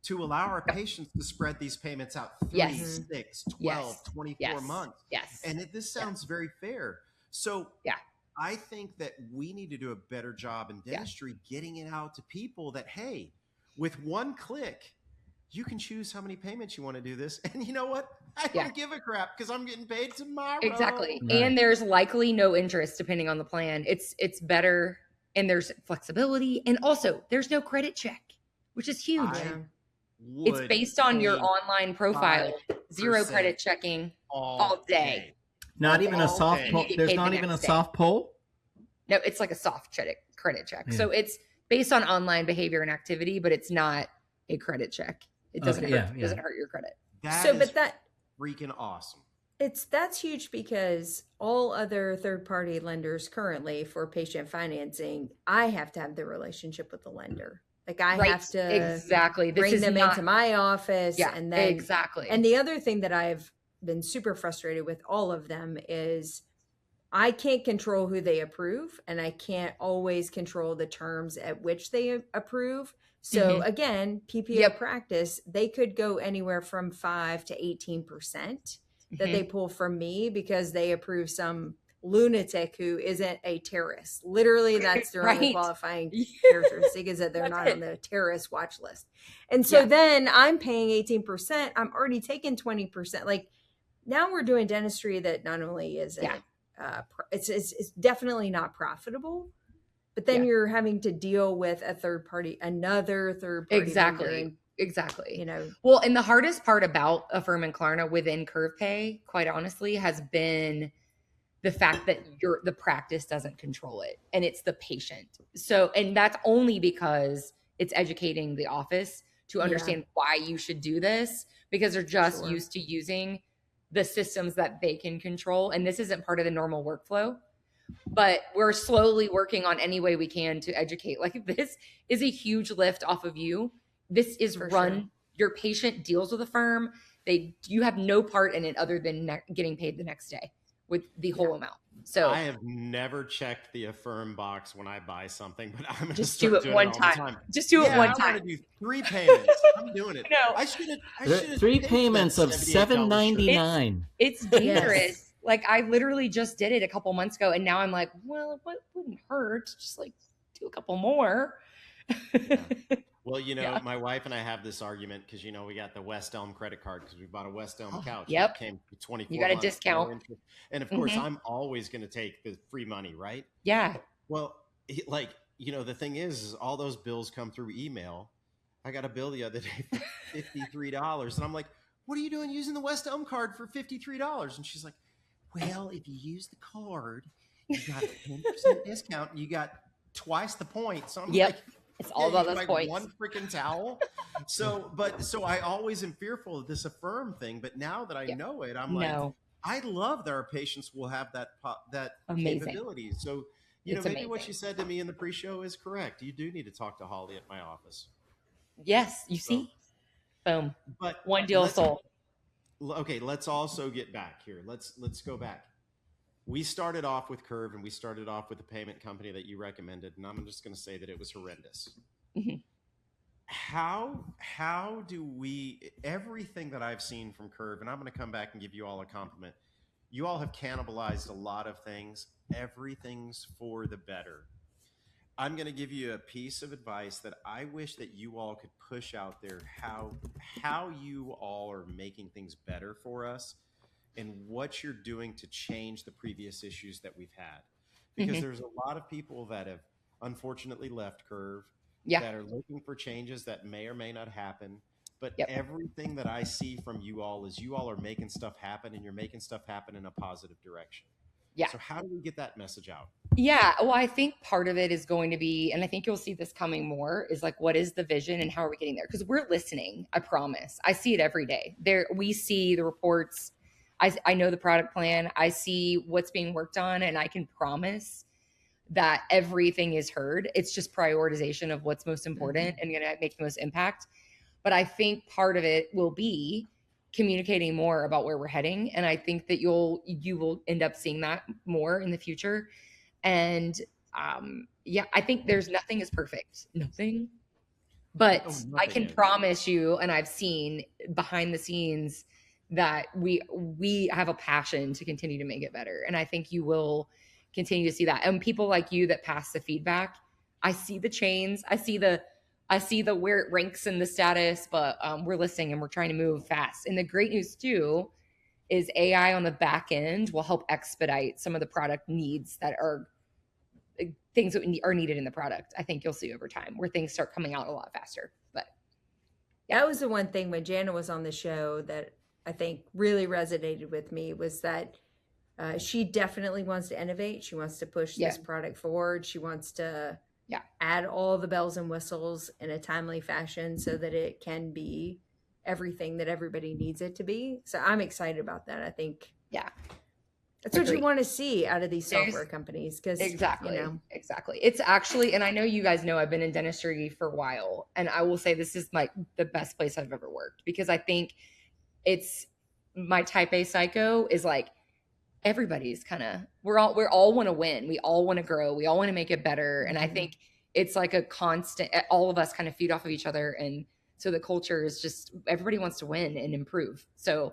to allow our patients to spread these payments out 3, Yes. 6, 12, Yes. 24 Yes. months. Yes. And this sounds very fair. So Yeah. I think that we need to do a better job in dentistry getting it out to people that, hey, with one click, you can choose how many payments you want to do this. And you know what? I don't give a crap because I'm getting paid tomorrow. Exactly. Right. And there's likely no interest depending on the plan. It's better, and there's flexibility, and also there's no credit check, which is huge. It's based on your online profile. 0 credit checking all day. Not even a soft day. pull. There's not even a soft pull? No, it's like a soft credit check. Yeah. So it's based on online behavior and activity, but it's not a credit check. It doesn't doesn't hurt your credit. But that freaking awesome. That's huge because all other third-party lenders currently for patient financing, I have to have the relationship with the lender. Like I have to bring them into my office. And then And the other thing that I've been super frustrated with all of them is I can't control who they approve, and I can't always control the terms at which they approve. So again, PPO practice, they could go anywhere from 5 to 18% that they pull from me because they approve some lunatic who isn't a terrorist. Literally, that's their only qualifying characteristic is that they're not on the terrorist watch list. And so then I'm paying 18%. I'm already taking 20%. Like now we're doing dentistry that not only is it's definitely not profitable, but then you're having to deal with another third party. Exactly. You know, well, and the hardest part about Affirm and Klarna within Curve Pay, quite honestly, has been the fact that the practice doesn't control it, and it's the patient. So, and that's only because it's educating the office to understand why you should do this, because they're just used to using the systems that they can control. And this isn't part of the normal workflow, but we're slowly working on any way we can to educate. Like this is a huge lift off of you. This is your patient deals with Affirm. You have no part in it other than getting paid the next day with the whole amount. So I have never checked the Affirm box when I buy something, but I'm just do it one time. Just do it one time. I want to do 3 payments. I'm doing it. No, I should have 3 payments of $7.99. It's dangerous. Like I literally just did it a couple months ago, and now I'm like, well, what wouldn't hurt? Just like do a couple more. Well, my wife and I have this argument because, we got the West Elm credit card because we bought a West Elm couch. Yep. It came for 24 You got a months, discount. And of course, I'm always going to take the free money, right? Yeah. Well, the thing is all those bills come through email. I got a bill the other day for $53. And I'm like, what are you doing using the West Elm card for $53? And she's like, well, if you use the card, you got a 10% discount. And you got twice the points. So I'm like, it's all about those points. One freaking towel. So I always am fearful of this Affirm thing. But now that I know it, I'm like, I love that our patients will have that capability. So, maybe amazing. What you said to me in the pre-show is correct. You do need to talk to Holly at my office. Yes. You see? Boom. But one deal sold. Okay. Let's also get back here. Let's go back. We started off with Curve, and we started off with a payment company that you recommended, and I'm just going to say that it was horrendous. Mm-hmm. How do we, everything that I've seen from Curve, and I'm going to come back and give you all a compliment, you all have cannibalized a lot of things. Everything's for the better. I'm going to give you a piece of advice that I wish that you all could push out there, how you all are making things better for us, and what you're doing to change the previous issues that we've had. Because there's a lot of people that have unfortunately left Curve that are looking for changes that may or may not happen. But everything that I see from you all is you all are making stuff happen, and you're making stuff happen in a positive direction. Yeah. So how do we get that message out? Yeah. Well, I think part of it is going to be, and I think you'll see this coming more, is like, what is the vision and how are we getting there? Because we're listening. I promise. I see it every day. We see the reports. I know the product plan. I see what's being worked on, and I can promise that everything is heard. It's just prioritization of what's most important and going to make the most impact. But I think part of it will be communicating more about where we're heading. And I think that you will end up seeing that more in the future. And I think nothing is perfect. Nothing. But Oh, I nothing can is. promise you, and I've seen behind the scenes that we have a passion to continue to make it better. And I think you will continue to see that. And people like you that pass the feedback, I see the chains, I see the where it ranks in the status, but we're listening and we're trying to move fast. And the great news too is AI on the back end will help expedite some of the product needs that are things that are needed in the product. I think you'll see over time where things start coming out a lot faster. But That was the one thing when Jana was on the show that I think really resonated with me was that she definitely wants to innovate. She wants to push this product forward. She wants to add all the bells and whistles in a timely fashion so that it can be everything that everybody needs it to be. So I'm excited about that. I think that's what you want to see out of these software companies. Because exactly. It's actually, and I know you guys know I've been in dentistry for a while, and I will say this is like the best place I've ever worked, because I think it's my type A psycho is like everybody's kind of we all want to win, we all want to grow, we all want to make it better. And I think it's like a constant, all of us kind of feed off of each other, and so the culture is just everybody wants to win and improve. So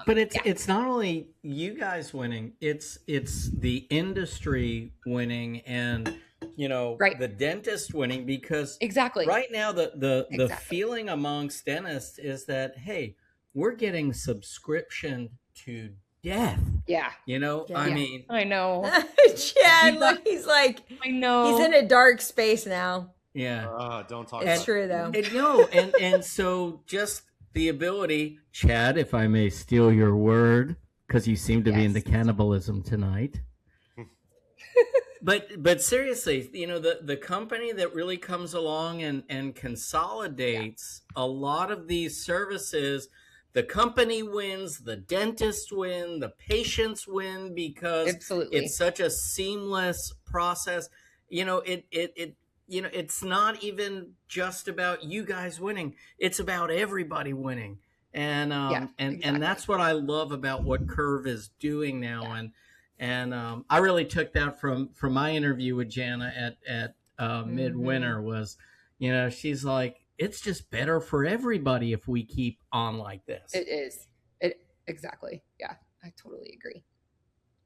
but it's not only you guys winning, it's the industry winning, and the dentist winning, because right now the feeling amongst dentists is that, hey, we're getting subscription to death. I mean, I know. Chad, look, he's like, I know, he's in a dark space now. Don't talk. It's true though. And so just the ability, Chad, if I may steal your word, because you seem to be into cannibalism tonight. But seriously, the company that really comes along and consolidates a lot of these services, the company wins, the dentists win, the patients win, because it's such a seamless process. It's not even just about you guys winning. It's about everybody winning. And that's what I love about what Curve is doing now. And I really took that from my interview with Jana at Midwinter was, she's like, it's just better for everybody if we keep on like this. It is. Exactly. Yeah, I totally agree.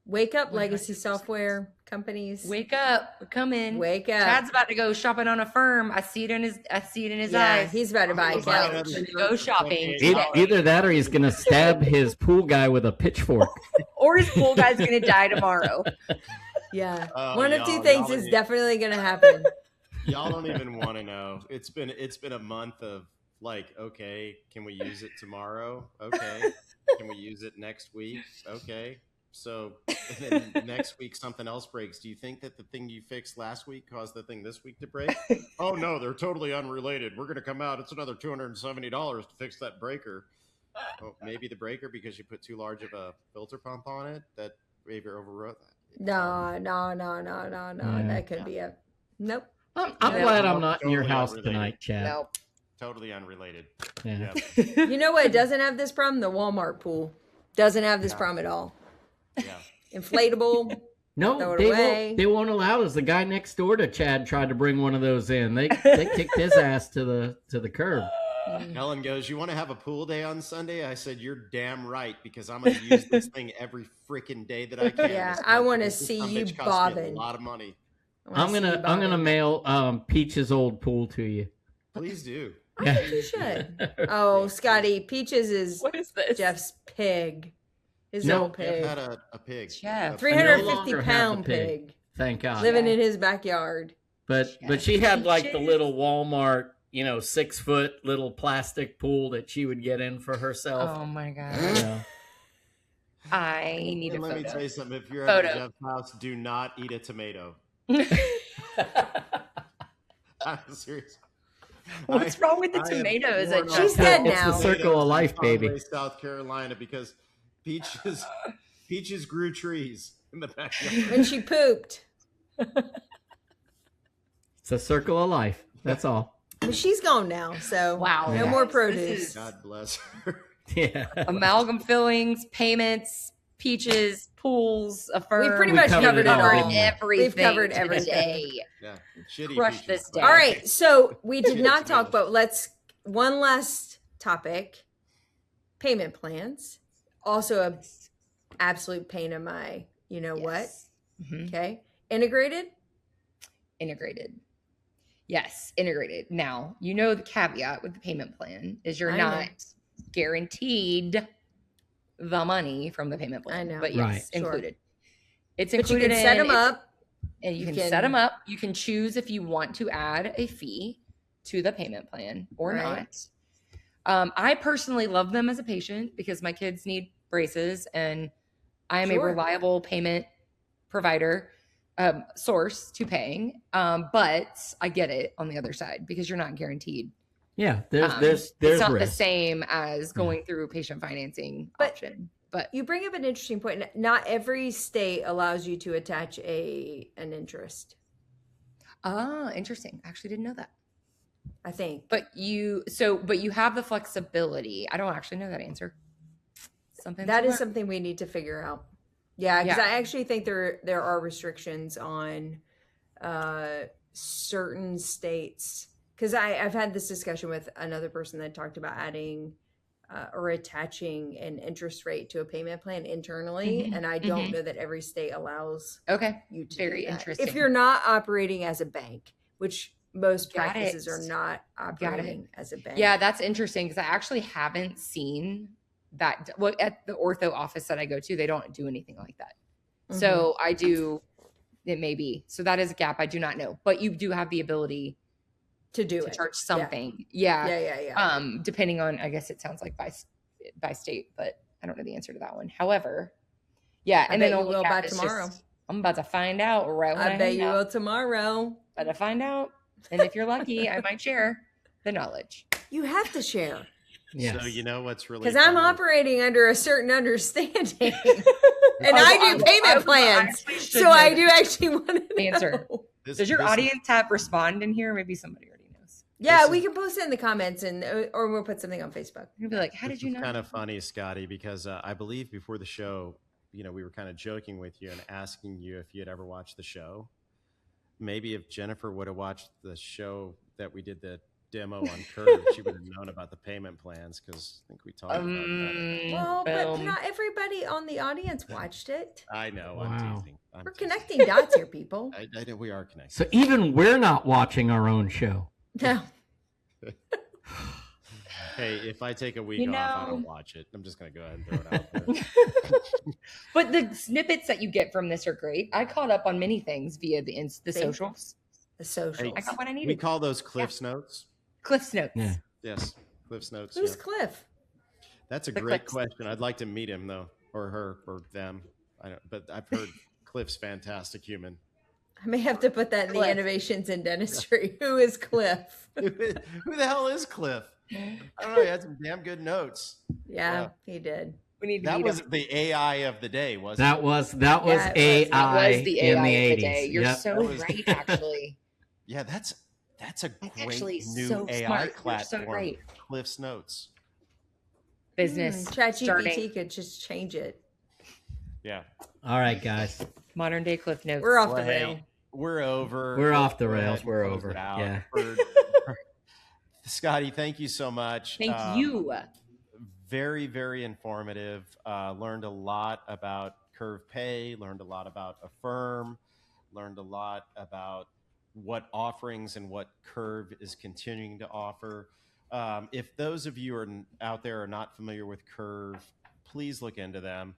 Wake up, legacy software companies. Wake up. Come in. Wake up. Chad's about to go shopping on a firm. I see it in his eyes. He's about to buy a couch. Go shopping. Either that or he's going to stab his pool guy with a pitchfork. Or his pool guy's going to die tomorrow. One of two things is definitely going to happen. Y'all don't even want to know. It's been a month of like, okay, can we use it tomorrow? Okay. Can we use it next week? Okay. So then next week something else breaks. Do you think that the thing you fixed last week caused the thing this week to break? Oh no, they're totally unrelated. We're going to come out. It's another $270 to fix that breaker. Oh, maybe the breaker because you put too large of a filter pump on it that maybe overwrote that. No. That could be a nope. I'm glad I'm not in your house tonight, Chad. Nope. Totally unrelated. Yeah. You know what doesn't have this problem? The Walmart pool doesn't have this problem at all. Yeah. Inflatable. No, they won't allow us. The guy next door to Chad tried to bring one of those in. They kicked his ass to the curb. Ellen goes, "You want to have a pool day on Sunday?" I said, "You're damn right, because I'm going to use this thing every freaking day that I can." Yeah, I want to see you bobbing. A lot of money. I'm gonna mail Peach's old pool to you. Please do. I think you should. Oh, Scotty, Peaches is what is this? Jeff's pig. His old pig. Jeff had a pig. Jeff. 350-pound pig. Thank God. Living in his backyard. But she had like the little Walmart, 6-foot little plastic pool that she would get in for herself. Oh my God. Yeah. I need a photo. Let me tell you something. If you're at Jeff's house, do not eat a tomato. I'm serious. What's wrong with the tomatoes? She's dead now. It's the circle of life, baby. South Carolina, because Peaches grew trees in the backyard. When she pooped. It's a circle of life. That's all. But she's gone now, so wow. No more produce. God bless her. Yeah. Amalgam fillings, payments, Peaches, pools, Affirm. We've pretty much covered it all. Everything. We've covered everything. Today. Yeah, shitty Crush features. this day. All right, so we did Shitty not talk tomatoes. about, let's, one last topic, payment plans. Also a absolute pain in my, you know what? Mhm. Okay. Integrated? Integrated. Yes, integrated. Now, you know the caveat with the payment plan is you're I not know. guaranteed the money from the payment plan. I know. But yes, Right. Sure. included. It's But you included can set them up. and you You can set them up. You can choose if you want to add a fee to the payment plan or Right. not. I personally love them as a patient because my kids need braces and I am a Sure. reliable payment provider source to paying. But I get it on the other side because you're not guaranteed. Yeah, there's it's not the risk. same as going through a patient financing option. But You bring up an interesting point. Not every state allows you to attach an interest, interesting. I actually didn't know that. I think. But you have the flexibility. I don't actually know that answer. That is something we need to figure out. Yeah, because Yeah. I actually think there are restrictions on certain states. Because I've had this discussion with another person that talked about adding or attaching an interest rate to a payment plan internally, Mhm, and I don't know that every state allows Okay. you to Very do that. interesting. If you're not operating as a bank, which most Got practices it. are not Got it. operating as a bank. Yeah, that's interesting because I actually haven't seen that. Well, at the ortho office that I go to, they don't do anything like that. Mm-hmm. So I do. It may be. So that is a gap. I do not know, but you do have the ability to do to it. charge something. Yeah. Yeah. Depending on, I guess it sounds like by state, but I don't know the answer to that one. However, yeah, I and bet then you will by tomorrow. I'm about to find out right when I bet hang you up. will tomorrow. About to find out, and if you're lucky, I might share the knowledge. You have to share. Yes. So you know what's really Because I'm funny? operating under a certain understanding. And I do payment plans. So I do actually want to know. Answer. Does your audience have respond in here? Maybe somebody already knows. Yeah, we can post it in the comments or we'll put something on Facebook. You'll be like, how did you know? Kind of funny, Scotty, because I believe before the show, you know, we were kind of joking with you and asking you if you had ever watched the show. Maybe if Jennifer would have watched the show that we did the demo on Curve, she would have known about the payment plans because I think we talked about that. Well, but not everybody on the audience watched it. I know. Wow. I'm teasing. We're connecting dots here, people. I know we are connected. So even we're not watching our own show. No. Hey, if I take a week off, I don't watch it. I'm just going to go ahead and throw it out there. But the snippets that you get from this are great. I caught up on many things via the socials. The socials. I got what I needed. We call those Cliff's Notes. Cliff's Notes. Yeah. Yes, Cliff's Notes. Who's yeah. Cliff? That's a great question. I'd like to meet him though, or her, or them. I don't, but I've heard Cliff's fantastic human. I may have to put that in the innovations in dentistry. Who is Cliff? Who the hell is Cliff? I don't know. He had some damn good notes. Yeah, he did. We need to That meet was him. the AI of the day, wasn't That it? was Yeah, AI That was the AI in the of 80s. the day. You're Yep. so That was- right, actually. Yeah, that's a great actually new so AI smart. You're platform. so right. Cliff's Notes. Business. ChatGPT starting. could just change it. Yeah. All right, guys. Modern day Cliff Notes. We're off Well, the hey, rail. we're over. We're off the Go ahead rails. and We're close over. it out. Yeah. Scotty, thank you so much. Thank you. Very, very informative. Learned a lot about Curve Pay, learned a lot about Affirm, learned a lot about what offerings and what Curve is continuing to offer. If those of you are out there are not familiar with Curve, please look into them.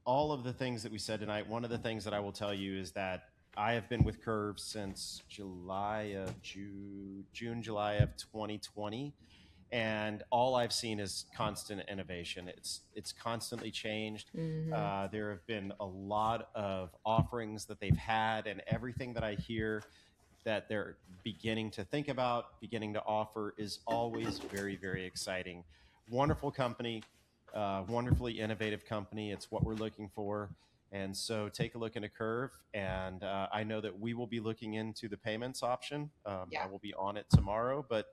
All of the things that we said tonight, one of the things that I will tell you is that I have been with Curve since June, July of 2020. And all I've seen is constant innovation. It's constantly changed. Mm-hmm. There have been a lot of offerings that they've had, and everything that I hear that they're beginning to think about, beginning to offer is always very, very exciting. Wonderful company, wonderfully innovative company. It's what we're looking for. And so take a look into Curve. And I know that we will be looking into the payments option. I will be on it tomorrow, but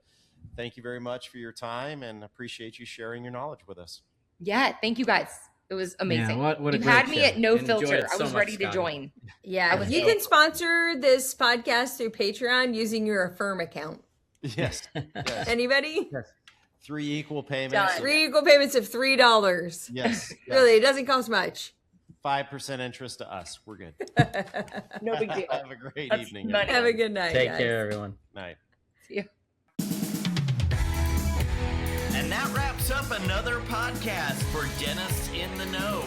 thank you very much for your time and appreciate you sharing your knowledge with us. Yeah, thank you guys. It was amazing. Yeah, what a you great had me show. at no Enjoyed filter. it I so was much, ready to Scotty. join. Yeah, was you so- can sponsor this podcast through Patreon using your Affirm account. Yes. Yes. Anybody? 3 equal payments. Done. 3 equal payments of $3. Yes. Really, it doesn't cost much. 5% interest to us. We're good. No big deal. Have a great That's evening. money. Have a everyone. good night. Take guys. care, everyone. Night. See you. And that wraps up another podcast for Dentists in the Know.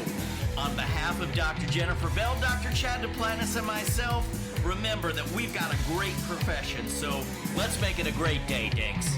On behalf of Dr. Jennifer Bell, Dr. Chad Duplantis, and myself, remember that we've got a great profession, so let's make it a great day, Dinks.